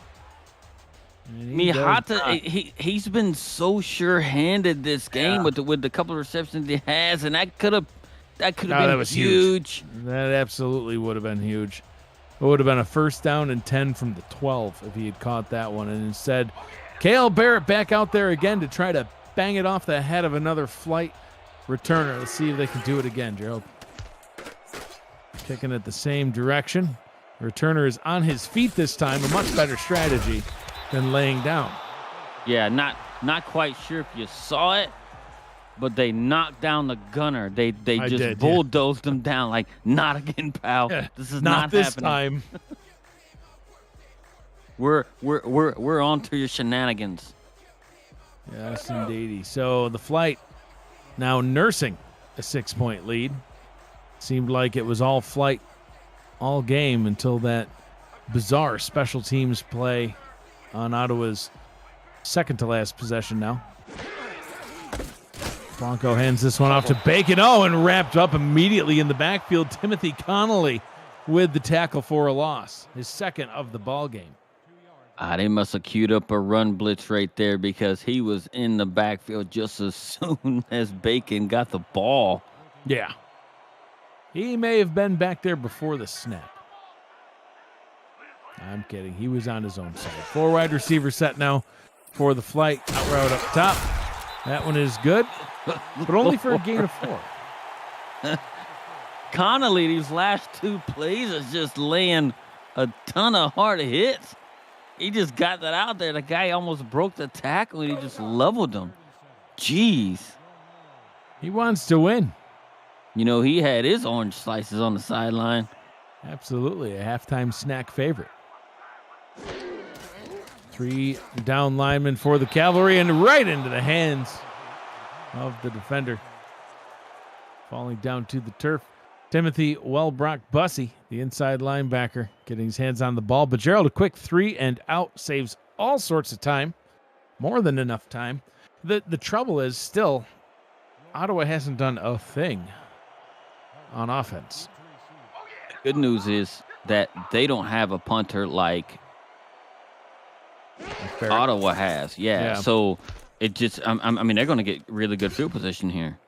Mihata, he's been so sure-handed this game with the couple of receptions he has, and that could have been huge. That absolutely would have been huge. It would have been a 1st down and 10 from the 12 if he had caught that one. And instead, Cale Barrett back out there again to try to bang it off the head of another flight returner. Let's see if they can do it again, Gerald. Kicking it the same direction. Returner is on his feet this time, a much better strategy than laying down. Yeah, not quite sure if you saw it, but they knocked down the gunner. They just bulldozed him down like, not again, pal. Yeah, this is not this happening. time. We're on to your shenanigans. Yes, indeedy. So the flight now nursing a 6-point lead. Seemed like it was all flight all game until that bizarre special teams play on Ottawa's second to last possession now. Blanco hands this one off to Bacon. Oh, and wrapped up immediately in the backfield. Timothy Connolly with the tackle for a loss. His 2nd of the ball game. They must have queued up a run blitz right there because he was in the backfield just as soon as Bacon got the ball. Yeah. He may have been back there before the snap. I'm kidding. He was on his own side. 4 wide receiver set now for the flight. Out route up top. That one is good, but only for a gain of 4. Connolly, these last 2 plays is just laying a ton of hard hits. He just got that out there. The guy almost broke the tackle, and he just leveled him. Jeez. He wants to win. You know, he had his orange slices on the sideline. Absolutely. A halftime snack favorite. 3 down linemen for the Cavalry, and right into the hands of the defender. Falling down to the turf. Timothy Wellbrock Bussey, the inside linebacker, getting his hands on the ball. But Gerald, a quick 3 and out saves all sorts of time. More than enough time. The trouble is still, Ottawa hasn't done a thing on offense. Good news is that they don't have a punter like Ottawa has. Yeah. So it just, I mean, they're going to get really good field position here.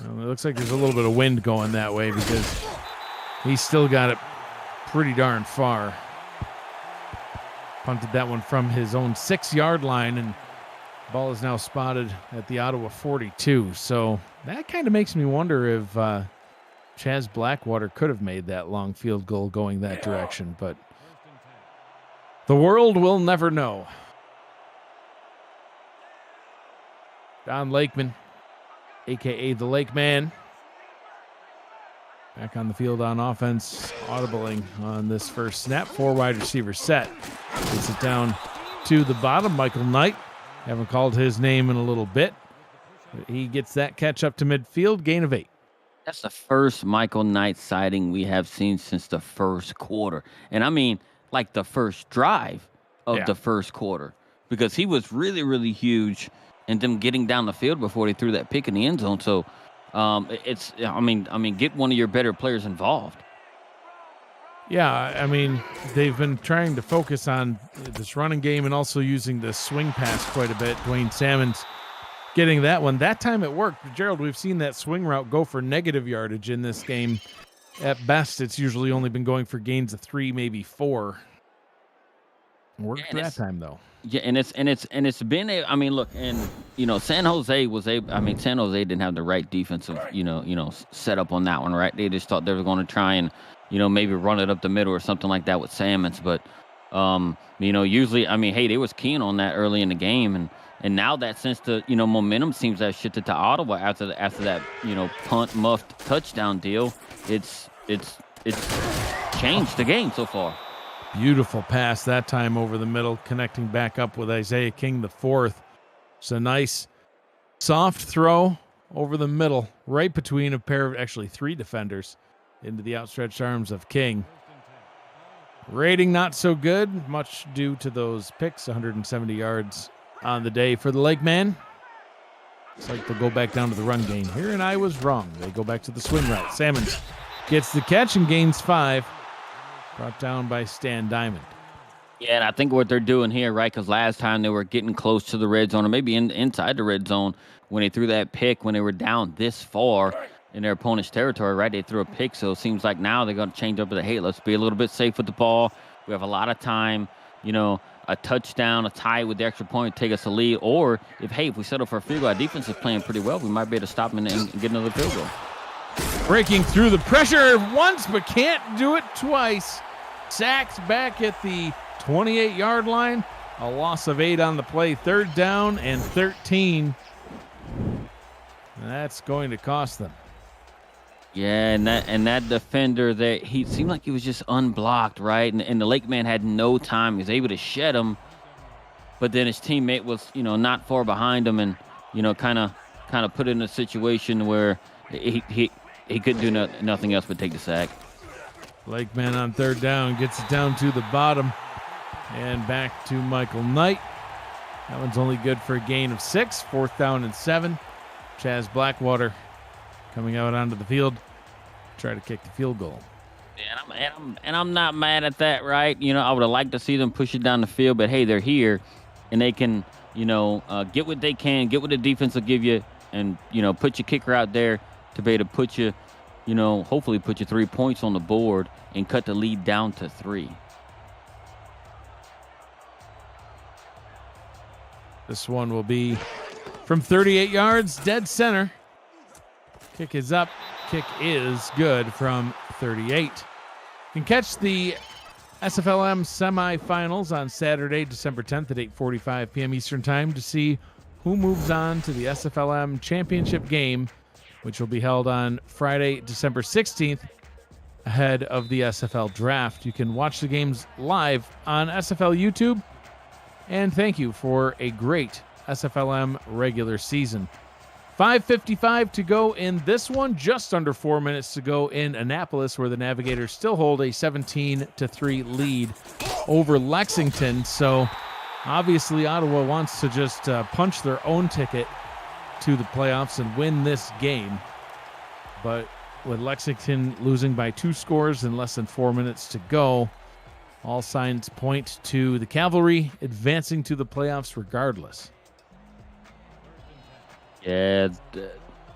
Well, it looks like there's a little bit of wind going that way because he's still got it pretty darn far. Punted that one from his own 6-yard line, and ball is now spotted at the Ottawa 42. So that kind of makes me wonder if Chaz Blackwater could have made that long field goal going that direction. But The world will never know. Don Lakeman, a.k.a. the Lake Man, back on the field on offense, audibling on this first snap. 4 wide receiver set. Gets it down to the bottom. Michael Knight, haven't called his name in a little bit. But he gets that catch up to midfield, gain of 8. That's the first Michael Knight sighting we have seen since the first quarter. And I mean, like the first drive of the first quarter, because he was really, really huge and them getting down the field before they threw that pick in the end zone. So I mean, get one of your better players involved. Yeah, I mean, they've been trying to focus on this running game and also using the swing pass quite a bit. Dwayne Salmon's getting that one. That time it worked. But Gerald, we've seen that swing route go for negative yardage in this game. At best, it's usually only been going for gains of 3, maybe 4. Worked that time though. Yeah, and it's been I mean, look, and San Jose didn't have the right defensive setup on that one, right? They just thought they were going to try and maybe run it up the middle or something like that with Salmons, but usually, I mean, hey, they was keen on that early in the game, and now that since the momentum seems to have shifted to Ottawa after that punt muffed touchdown deal, it's changed the game so far. Beautiful pass that time over the middle, connecting back up with Isaiah King the 4th. It's a nice soft throw over the middle, right between a pair of actually 3 defenders into the outstretched arms of King. Rating not so good, much due to those picks, 170 yards on the day for the Lake Man. It's like they'll go back down to the run game here, and I was wrong. They go back to the swing route. Salmons gets the catch and gains 5. Brought down by Stan Diamond. Yeah, and I think what they're doing here, right, because last time they were getting close to the red zone or maybe inside the red zone when they threw that pick when they were down this far in their opponent's territory, right? They threw a pick, so it seems like now they're going to change up with hey, let's be a little bit safe with the ball. We have a lot of time, a touchdown, a tie with the extra point, take us a lead. Or if we settle for a field goal, our defense is playing pretty well, we might be able to stop them and get another field goal. Breaking through the pressure once, but can't do it twice. Sacks back at the 28-yard line. A loss of 8 on the play. 3rd down and 13. That's going to cost them. Yeah, and that defender that he seemed like he was just unblocked, right? And the Lake Man had no time. He was able to shed him, but then his teammate was, not far behind him, and kind of put in a situation where he couldn't do nothing else but take the sack. Lakeman on 3rd down gets it down to the bottom and back to Michael Knight. That one's only good for a gain of 6. 4th down and 7. Chaz Blackwater coming out onto the field, try to kick the field goal. Yeah, and I'm not mad at that, right? I would have liked to see them push it down the field, but hey, they're here, and they can, get what they can, get what the defense will give you, and put your kicker out there to be able to put you, hopefully put you 3 points on the board and cut the lead down to 3. This one will be from 38 yards, dead center. Kick is up. Kick is good from 38. You can catch the SFLm semifinals on Saturday, December 10th at 8:45 p.m. Eastern Time to see who moves on to the SFLm championship game, which will be held on Friday, December 16th, ahead of the SFL draft. You can watch the games live on SFL YouTube. And thank you for a great SFLm regular season. 5:55 to go in this one, just under 4 minutes to go in Annapolis, where the Navigators still hold a 17-3 lead over Lexington. So obviously Ottawa wants to just punch their own ticket to the playoffs and win this game. But with Lexington losing by 2 scores in less than 4 minutes to go, all signs point to the Cavalry advancing to the playoffs regardless. Yeah,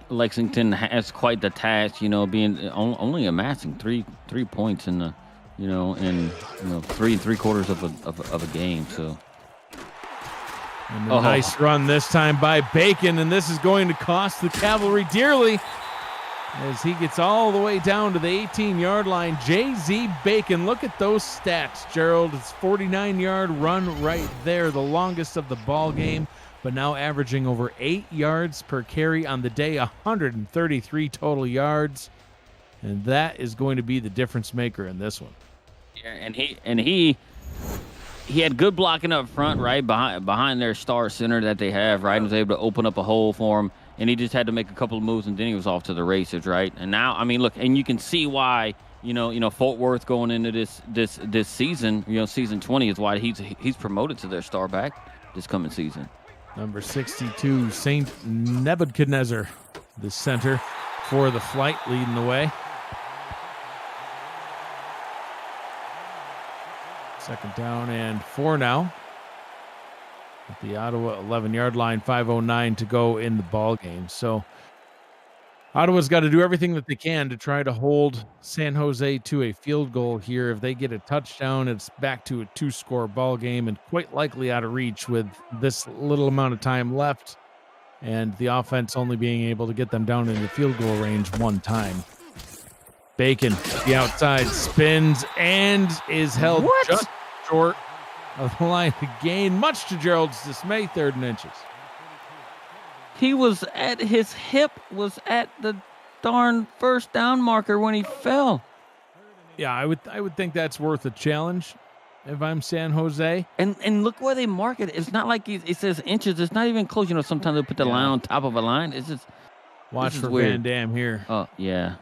Lexington has quite the task, being only amassing three points in the, in 3 3/4 of a game. So, and a nice run this time by Bacon, and this is going to cost the Cavalry dearly. as he gets all the way down to the 18-yard line. J.Z. Bacon, look at those stats, Gerald. It's 49-yard run right there, the longest of the ball game, but now averaging over 8 yards per carry on the day, 133 total yards, and that is going to be the difference maker in this one. Yeah, and he had good blocking up front, right, behind their star center that they have, right, and was able to open up a hole for him. And he just had to make a couple of moves, and then he was off to the races, right? And now, I mean, look, and you can see why, Fort Worth going into this season, season 20 is why he's promoted to their star back this coming season. Number 62, St. Nebuchadnezzar, the center for the Flight, leading the way. Second down and 4 now. At the Ottawa 11-yard line, 5:09 to go in the ball game. So Ottawa's got to do everything that they can to try to hold San Jose to a field goal here. If they get a touchdown, it's back to a 2-score ball game and quite likely out of reach with this little amount of time left and the offense only being able to get them down in the field goal range one time. Bacon, the outside, spins and is held just short of the line to gain, much to Gerald's dismay, 3rd and inches. He was at his hip, was at the darn first down marker when he fell. Yeah, I would think that's worth a challenge if I'm San Jose. And look where they mark it. It's not like it says inches. It's not even close. Sometimes they put the line on top of a line. It's just watch for weird. Van Dam here. Oh, yeah.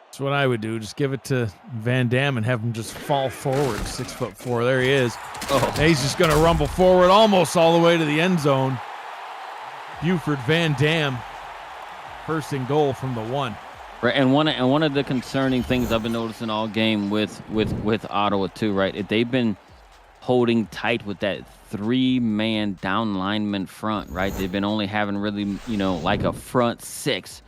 That's what I would do. Just give it to Van Dam and have him just fall forward. 6'4". There he is. Oh. He's just going to rumble forward almost all the way to the end zone. Buford Van Dam, 1st and goal from the 1. Right, and one of the concerning things I've been noticing all game with Ottawa too, right? They've been holding tight with that 3-man down lineman front, right? They've been only having really, like a front 6.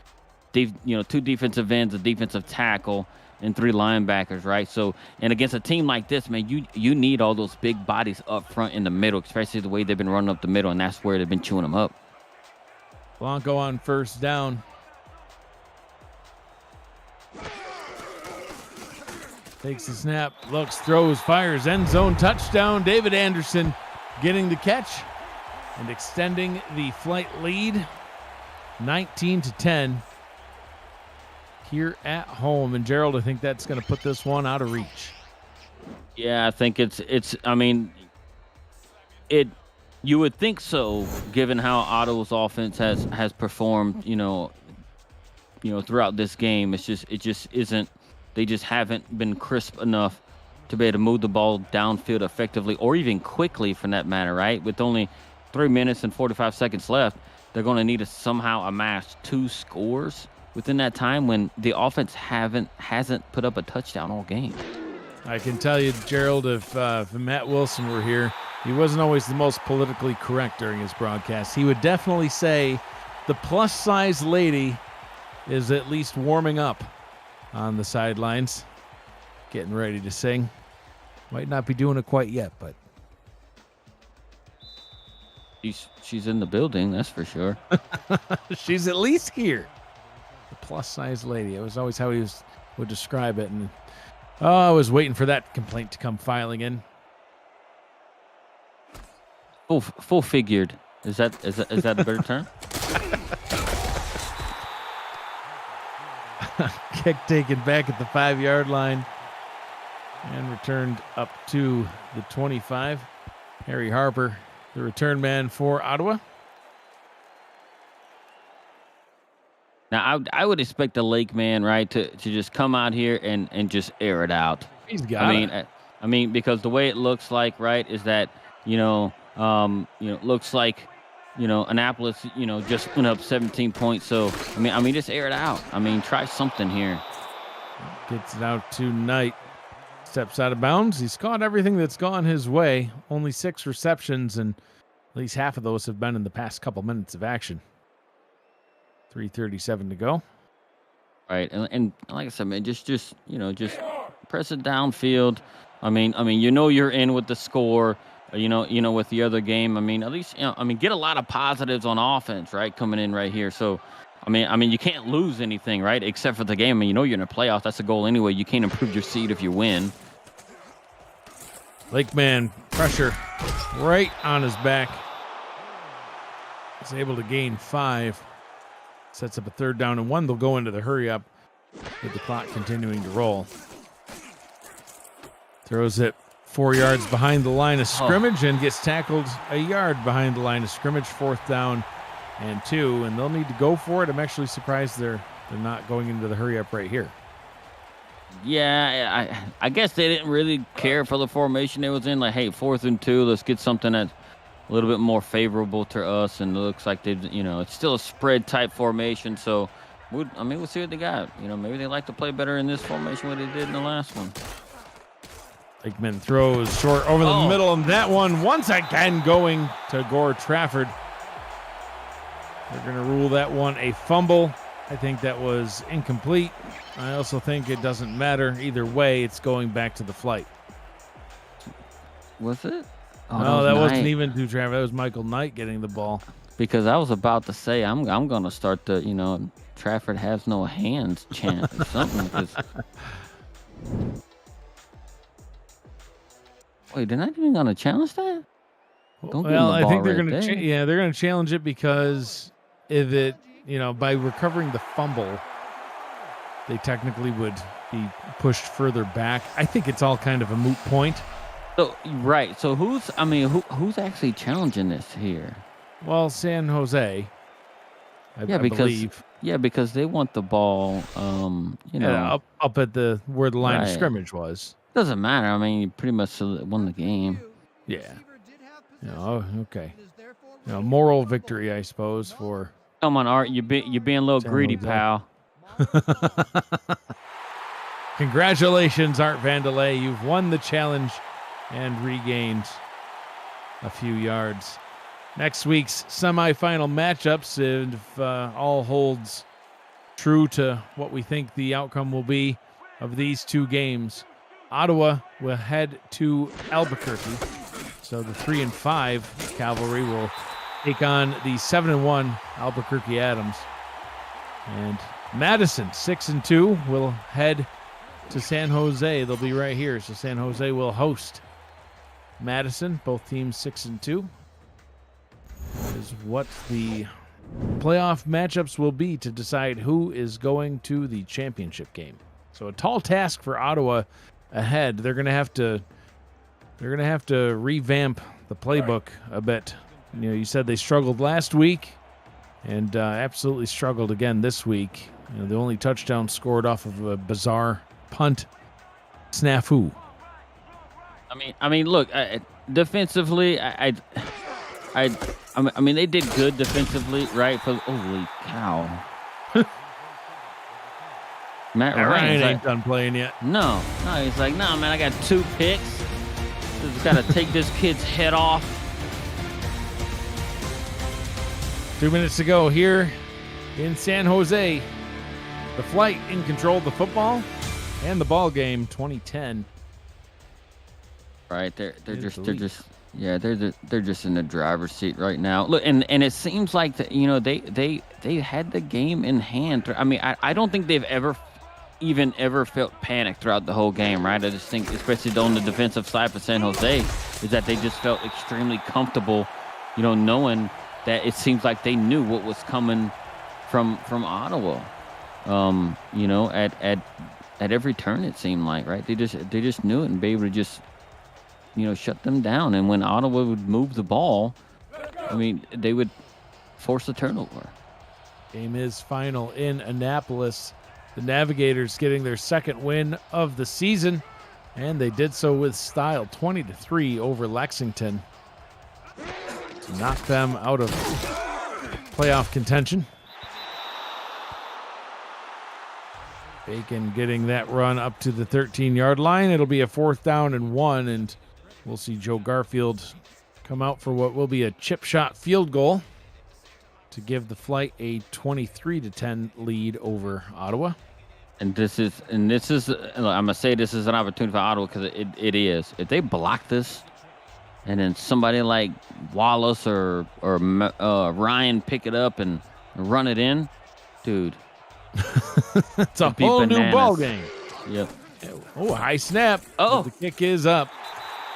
2 defensive ends, a defensive tackle, and 3 linebackers, right? So, and against a team like this, man, you need all those big bodies up front in the middle, especially the way they've been running up the middle, and that's where they've been chewing them up. Blanco on 1st down. Takes the snap, looks, throws, fires, end zone, touchdown. David Anderson getting the catch and extending the Flight lead, 19-10. Here at home. And Gerald, I think that's going to put this one out of reach. Yeah, I think you would think so, given how Ottawa's offense has performed, throughout this game. It just isn't. They just haven't been crisp enough to be able to move the ball downfield effectively, or even quickly, for that matter. Right, with only 3 minutes and 45 seconds left, they're going to need to somehow amass 2 scores within that time when the offense hasn't put up a touchdown all game. I can tell you, Gerald, if Matt Wilson were here, he wasn't always the most politically correct during his broadcast. He would definitely say the plus-size lady is at least warming up on the sidelines, getting ready to sing. Might not be doing it quite yet, but she's in the building, that's for sure. She's at least here. The plus-size lady. It was always how he would describe it. And I was waiting for that complaint to come filing in. Full figured. Is that a better term? Kick taken back at the 5-yard line and returned up to the 25. Harry Harper, the return man for Ottawa. Now, I would expect the Lake man, right, to just come out here and just air it out. He's got it. I mean, because the way it looks like, right, is that, looks like, Annapolis, just went up 17 points. So, I mean, just air it out. I mean, try something here. Gets it out to Knight. Steps out of bounds. He's caught everything that's gone his way. Only 6 receptions, and at least half of those have been in the past couple minutes of action. 3:37 to go. Right, and like I said, man, just press it downfield. I mean, you're in with the score. With the other game. I mean, at least get a lot of positives on offense, right, coming in right here. So, I mean, you can't lose anything, right? Except for the game. I mean, you know, you're in a playoff. That's a goal anyway. You can't improve your seed if you win. Lakeman, pressure right on his back. He's able to gain 5. Sets up a 3rd down and 1. They'll go into the hurry up with the clock continuing to roll. Throws it 4 yards behind the line of scrimmage and gets tackled a yard behind the line of scrimmage. 4th down and 2, and they'll need to go for it. I'm actually surprised they're not going into the hurry up right here. Yeah, I guess they didn't really care for the formation they was in. Like, hey, 4th and 2, let's get something that's a little bit more favorable to us. And it looks like they, you know, it's still a spread type formation. So, we'll see what they got. You know, maybe they like to play better in this formation what they did in the last one. Lakeman throws short over the middle, and that one once again going to Gore Trafford. They're going to rule that one a fumble. I think that was incomplete. I also think it doesn't matter. Either way, it's going back to the flight. Was it? No, that wasn't even to Trafford. That was Michael Knight getting the ball. Because I was about to say, I'm going to start the, you know, Trafford has no hands chant or something. Wait, they're not even going to challenge that? Well, I think they're going to they're going to challenge it because if it, you know, by recovering the fumble, they technically would be pushed further back. I think it's all kind of a moot point. So right. So who's actually challenging this here? Well, San Jose. I believe. Yeah, because they want the ball. You know, up at where the line of scrimmage was. Doesn't matter. I mean, you pretty much won the game. Yeah. Okay. You know, moral victory, I suppose, for. Come on, Art. You're being a little greedy, pal. Congratulations, Art Vandelay. You've won the challenge and regained a few yards. Next week's semifinal matchups, if all holds true to what we think the outcome will be of these 2 games, Ottawa will head to Albuquerque. So the 3-5 Cavalry will take on the 7-1 Albuquerque Adams. And Madison, 6-2, will head to San Jose. They'll be right here. So San Jose will host Madison. Both teams 6-2. Is what the playoff matchups will be to decide who is going to the championship game. So a tall task for Ottawa ahead. They're going to have to revamp the playbook a bit. You know, you said they struggled last week and absolutely struggled again this week. You know, the only touchdown scored off of a bizarre punt snafu. I mean, look, defensively, I mean, they did good defensively, right? Holy cow. Matt Ryan ain't done playing yet. No, he's like, no, man, I got 2 picks. Just got to take this kid's head off. 2 minutes to go here in San Jose. The Flight in control of the football and the ball game, 2010. Right, they're just in the driver's seat right now. Look, and it seems like that, you know, they had the game in hand. I mean, I don't think they've ever felt panic throughout the whole game, right? I just think, especially on the defensive side for San Jose, is that they just felt extremely comfortable, you know, knowing that it seems like they knew what was coming from Ottawa. You know, at every turn it seemed like, right? They just knew it and be able to just, you know, shut them down. And when Ottawa would move the ball, I mean, they would force a turnover. Game is final in Annapolis. The Navigators getting their 2nd win of the season, and they did so with style, 20-3 over Lexington to knock them out of playoff contention. Bacon getting that run up to the 13-yard line. It'll be a 4th down and 1, and we'll see Joe Garfield come out for what will be a chip shot field goal to give the Flight a 23-10 lead over Ottawa. And this is I'm gonna say this is an opportunity for Ottawa because it is. If they block this, and then somebody like Wallace or Ryan pick it up and run it in, Dude. It's a It'd be whole new ball bananas. game. Yep. Oh, high snap. Oh. But the kick is up.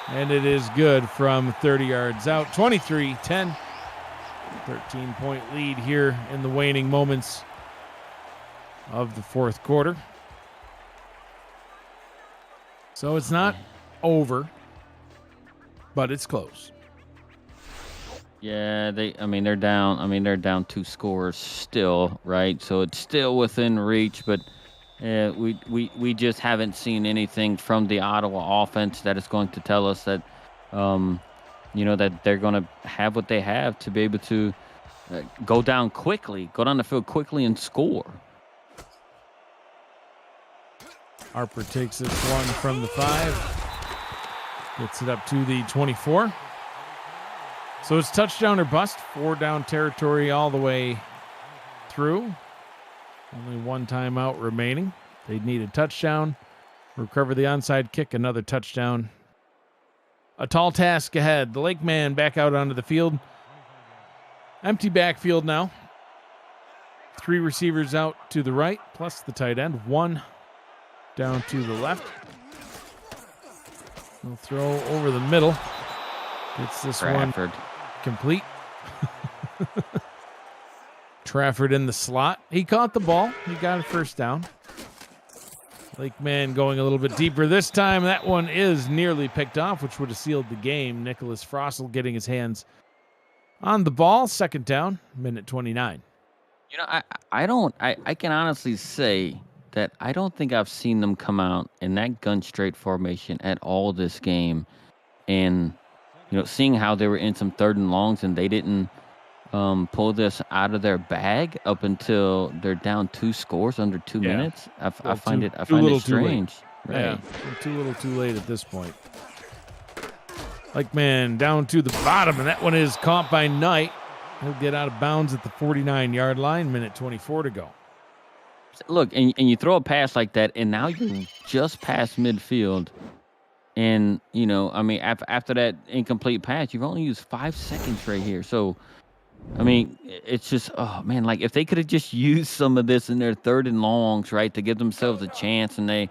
And it is good from 30 yards out. 23-10. 13-point lead here in the waning moments of the fourth quarter. So it's not over, but it's close. Yeah, they're down. They're down 2 scores still, right? So it's still within reach, but we just haven't seen anything from the Ottawa offense that is going to tell us that, that they're going to have what they have to be able to go down the field quickly and score. Harper takes this one from the 5. Gets it up to the 24. So it's touchdown or bust. 4 down territory all the way through. Only 1 timeout remaining. They'd need a touchdown. Recover the onside kick. Another touchdown. A tall task ahead. The Lake Man back out onto the field. Empty backfield now. 3 receivers out to the right, plus the tight end. 1 down to the left. He'll throw over the middle. Gets this Trafford. one complete. Trafford in the slot. He caught the ball. He got a first down. Lakeman going a little bit deeper this time. That one is nearly picked off, which would have sealed the game. Nicholas Frossel getting his hands on the ball. Second down, minute 29. I can honestly say that I don't think I've seen them come out in that gun straight formation at all this game. And, seeing how they were in some 3rd and longs and they didn't pull this out of their bag up until they're down 2 scores under 2 minutes. I find it strange. Right. Yeah, too little too late at this point. Man down to the bottom, and that one is caught by Knight. He'll get out of bounds at the 49-yard line, minute 24 to go. Look, and you throw a pass like that, and now you're just past midfield. And, after that incomplete pass, you've only used 5 seconds right here. So, it's just, if they could have just used some of this in their 3rd and longs, right, to give themselves a chance, and they...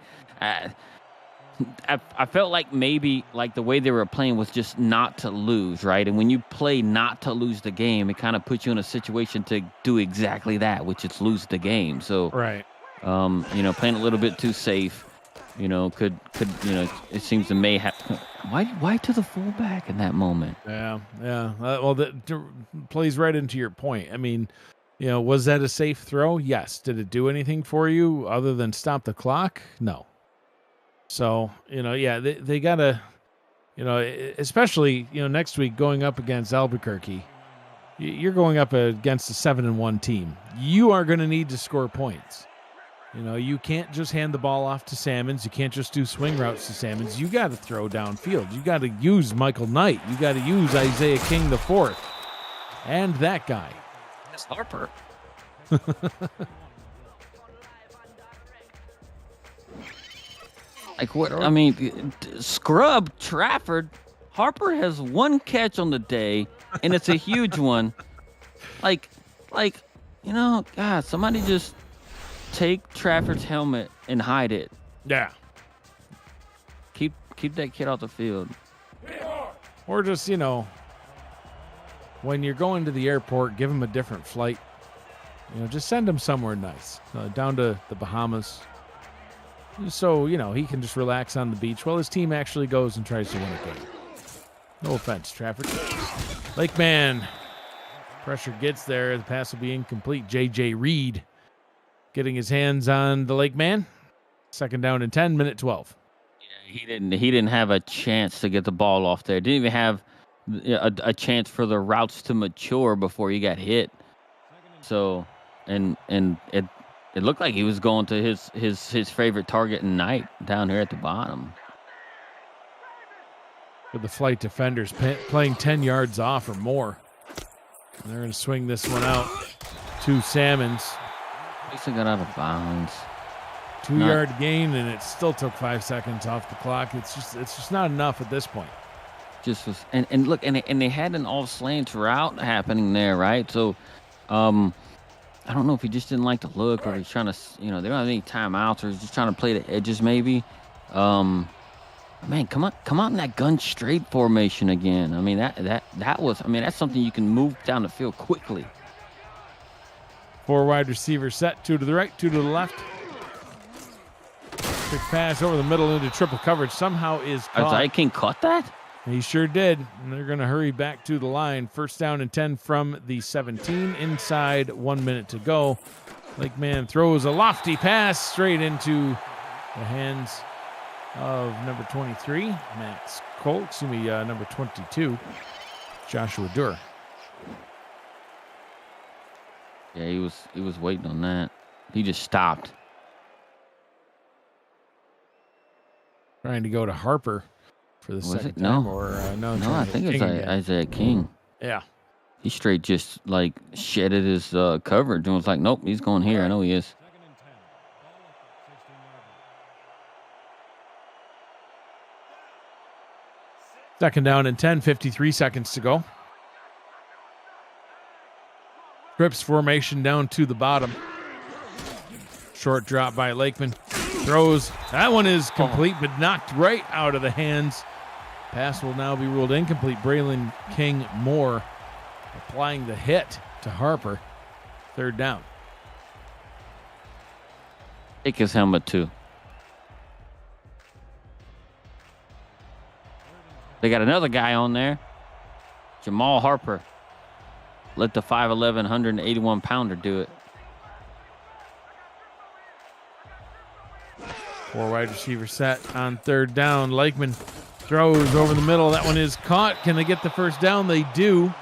I felt like maybe the way they were playing was just not to lose, right? And when you play not to lose the game, it kind of puts you in a situation to do exactly that, which is lose the game. So, right. Playing a little bit too safe, could it seems to may have. Why to the fullback in that moment? Yeah. Well, that plays right into your point. Was that a safe throw? Yes. Did it do anything for you other than stop the clock? No. So, they got to, especially, next week going up against Albuquerque, you're going up against a 7-1 team. You are going to need to score points. You can't just hand the ball off to Salmons. You can't just do swing routes to Salmons. You got to throw downfield. You got to use Michael Knight. You got to use Isaiah King IV. And that guy. It's Harper. Scrub Trafford. Harper has 1 catch on the day, and it's a huge one. God, somebody just take Trafford's helmet and hide it. Yeah. Keep that kid off the field. Or just, when you're going to the airport, give him a different flight. Just send him somewhere nice, down to the Bahamas. So, he can just relax on the beach while his team actually goes and tries to win a game. No offense, Trafford. Lakeman. Pressure gets there. The pass will be incomplete. J.J. Reed getting his hands on the Lakeman. Second down and 10, minute 12. Yeah, he didn't have a chance to get the ball off there. Didn't even have a chance for the routes to mature before he got hit. So, and it looked like he was going to his favorite target in Knight down here at the bottom. With the flight defenders playing 10 yards off or more. And they're going to swing this one out to Salmons. At least it got out of bounds. 2-yard gain, and it still took 5 seconds off the clock. It's just not enough at this point. Just was, and look, and they had an off slants route happening there, right? So, I don't know if he just didn't like the look, or he's trying to, they don't have any timeouts, or he's just trying to play the edges maybe. Man, come on in that gun straight formation again. I mean, that was, that's something you can move down the field quickly. 4 wide receivers set, 2 to the right, 2 to the left. Quick pass over the middle into triple coverage. Somehow is caught. Isaiah King caught that? He sure did. And they're going to hurry back to the line. First down and 10 from the 17. Inside, 1 minute to go. Lakeman throws a lofty pass straight into the hands of number 23, Max Cole. Number 22, Joshua Durr. Yeah, he was waiting on that. He just stopped. Trying to go to Harper for the second time. No, I think it's Isaiah King. Yeah. He straight just like shedded his coverage and was like, nope, he's going here. I know he is. Second down and 10, 53 seconds to go. Trips formation down to the bottom. Short drop by Lakeman. Throws. That one is complete, but knocked right out of the hands. Pass will now be ruled incomplete. Braylon King Moore applying the hit to Harper. Third down. Take his helmet too. They got another guy on there. Jamal Harper. Let the 5'11", 181-pounder do it. 4 wide receiver set on third down. Lakeman throws over the middle. That one is caught. Can they get the first down? They do.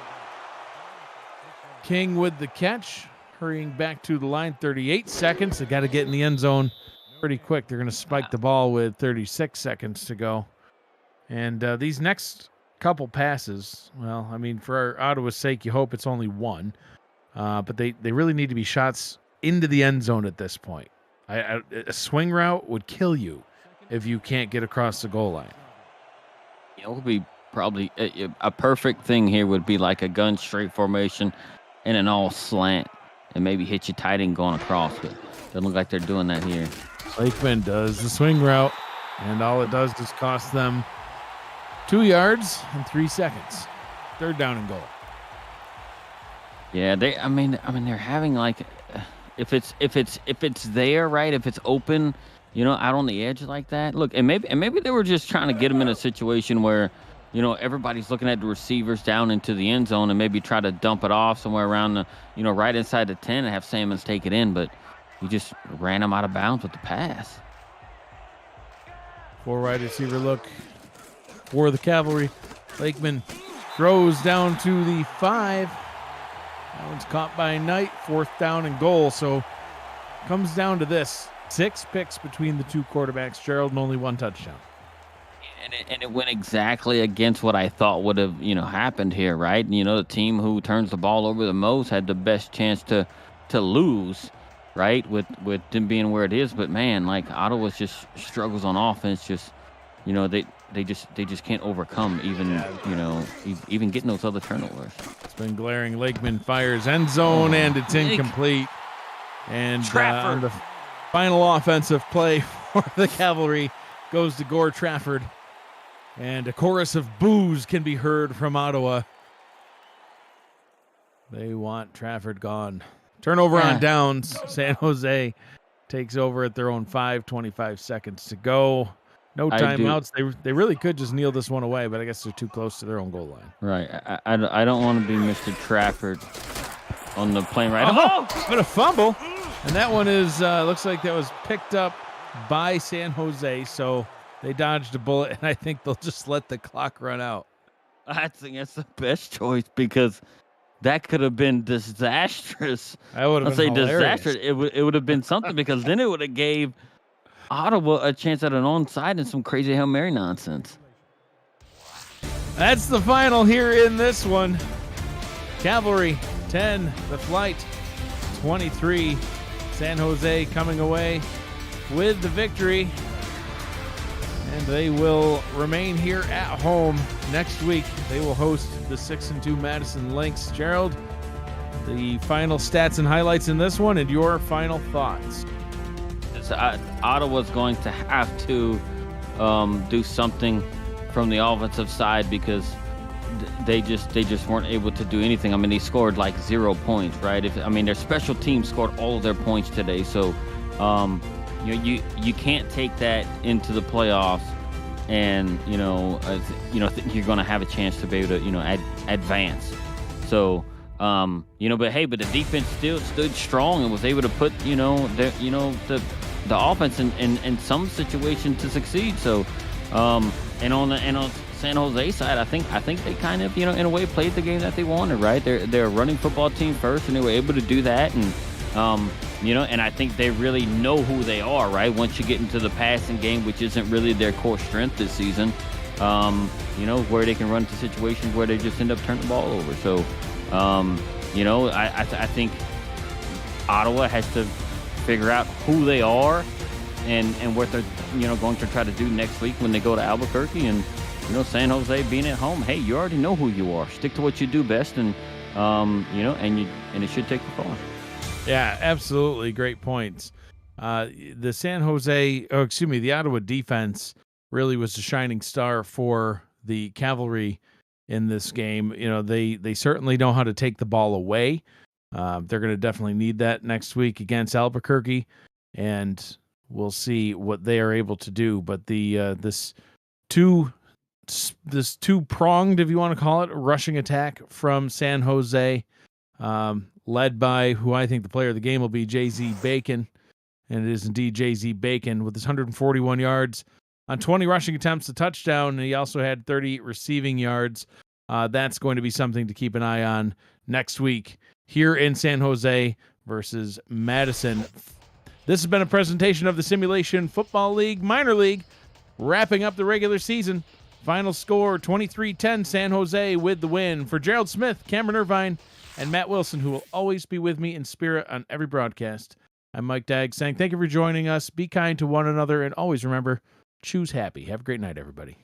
King with the catch. Hurrying back to the line. 38 seconds. They got to get in the end zone pretty quick. They're going to spike the ball with 36 seconds to go. And these next couple passes, well, I mean, for Ottawa's sake, you hope it's only one. But they really need to be shots into the end zone at this point. A swing route would kill you if you can't get across the goal line. It would be probably a perfect thing here would be like a gun straight formation and an all slant and maybe hit you tight and going across. But doesn't look like they're doing that here. Lakeman does the swing route, and all it does is cost them 2 yards and 3 seconds. Third down and goal. Yeah, I mean they're having like if it's there, right? If it's open, out on the edge like that. Look, and maybe they were just trying to get him in a situation where, everybody's looking at the receivers down into the end zone and maybe try to dump it off somewhere around the, right inside the 10 and have Sammons take it in, but he just ran him out of bounds with the pass. 4 wide receiver look for the Cavalry. Lakeman throws down to the 5. That one's caught by Knight. 4th down and goal. So comes down to this. 6 picks between the two quarterbacks, Gerald, and only 1 touchdown. And it went exactly against what I thought would have, happened here, right? The team who turns the ball over the most had the best chance to lose, right? With them being where it is. But man, like Ottawa just struggles on offense. Just, they just can't overcome even getting those other turnovers. It's been glaring. Lakeman fires end zone, and it's incomplete. And on the final offensive play for the Cavalry goes to Gore Trafford. And a chorus of boos can be heard from Ottawa. They want Trafford gone. Turnover on downs. San Jose takes over at their own 5, 25 seconds to go. No timeouts. They really could just kneel this one away, but I guess they're too close to their own goal line. Right. I don't want to be Mr. Trafford on the plane right now. But a fumble. And that one is looks like that was picked up by San Jose, so they dodged a bullet, and I think they'll just let the clock run out. I think that's the best choice because that could have been disastrous. That would have been hilarious. Disastrous. It would have been something because then it would have gave Ottawa a chance at an onside and some crazy Hail Mary nonsense. That's the final here in this one. Cavalry 10, the Flight 23. San Jose coming away with the victory. And they will remain here at home next week. They will host the 6-2 Madison Lynx. Gerald, the final stats and highlights in this one, and your final thoughts. Ottawa's going to have to do something from the offensive side because they just weren't able to do anything. I mean, they scored like 0 points, right? Their special team scored all of their points today, so you can't take that into the playoffs and think you're going to have a chance to be able to advance. So but the defense still stood strong and was able to put the offense in some situation to succeed. So and on San Jose side, I think they kind of in a way played the game that they wanted, right? They're a running football team first, and they were able to do that, and and I think they really know who they are, right? Once you get into the passing game, which isn't really their core strength this season, where they can run into situations where they just end up turning the ball over. So I think Ottawa has to figure out who they are and what they're going to try to do next week when they go to Albuquerque. And San Jose being at home, hey, you already know who you are. Stick to what you do best, and and it should take the far. Yeah, absolutely, great points. The the Ottawa defense really was the shining star for the Cavalry in this game. They certainly know how to take the ball away. They're going to definitely need that next week against Albuquerque, and we'll see what they are able to do. But this two-pronged, if you want to call it, rushing attack from San Jose, led by who I think the player of the game will be, J.Z. Bacon. And it is indeed J.Z. Bacon with his 141 yards on 20 rushing attempts, a touchdown, and he also had 30 receiving yards. That's going to be something to keep an eye on next week here in San Jose versus Madison. This has been a presentation of the Simulation Football League Minor League, wrapping up the regular season. Final score, 23-10, San Jose with the win. For Gerald Smith, Cameron Irvine, and Matt Wilson, who will always be with me in spirit on every broadcast, I'm Mike Dagg saying thank you for joining us. Be kind to one another, and always remember, choose happy. Have a great night, everybody.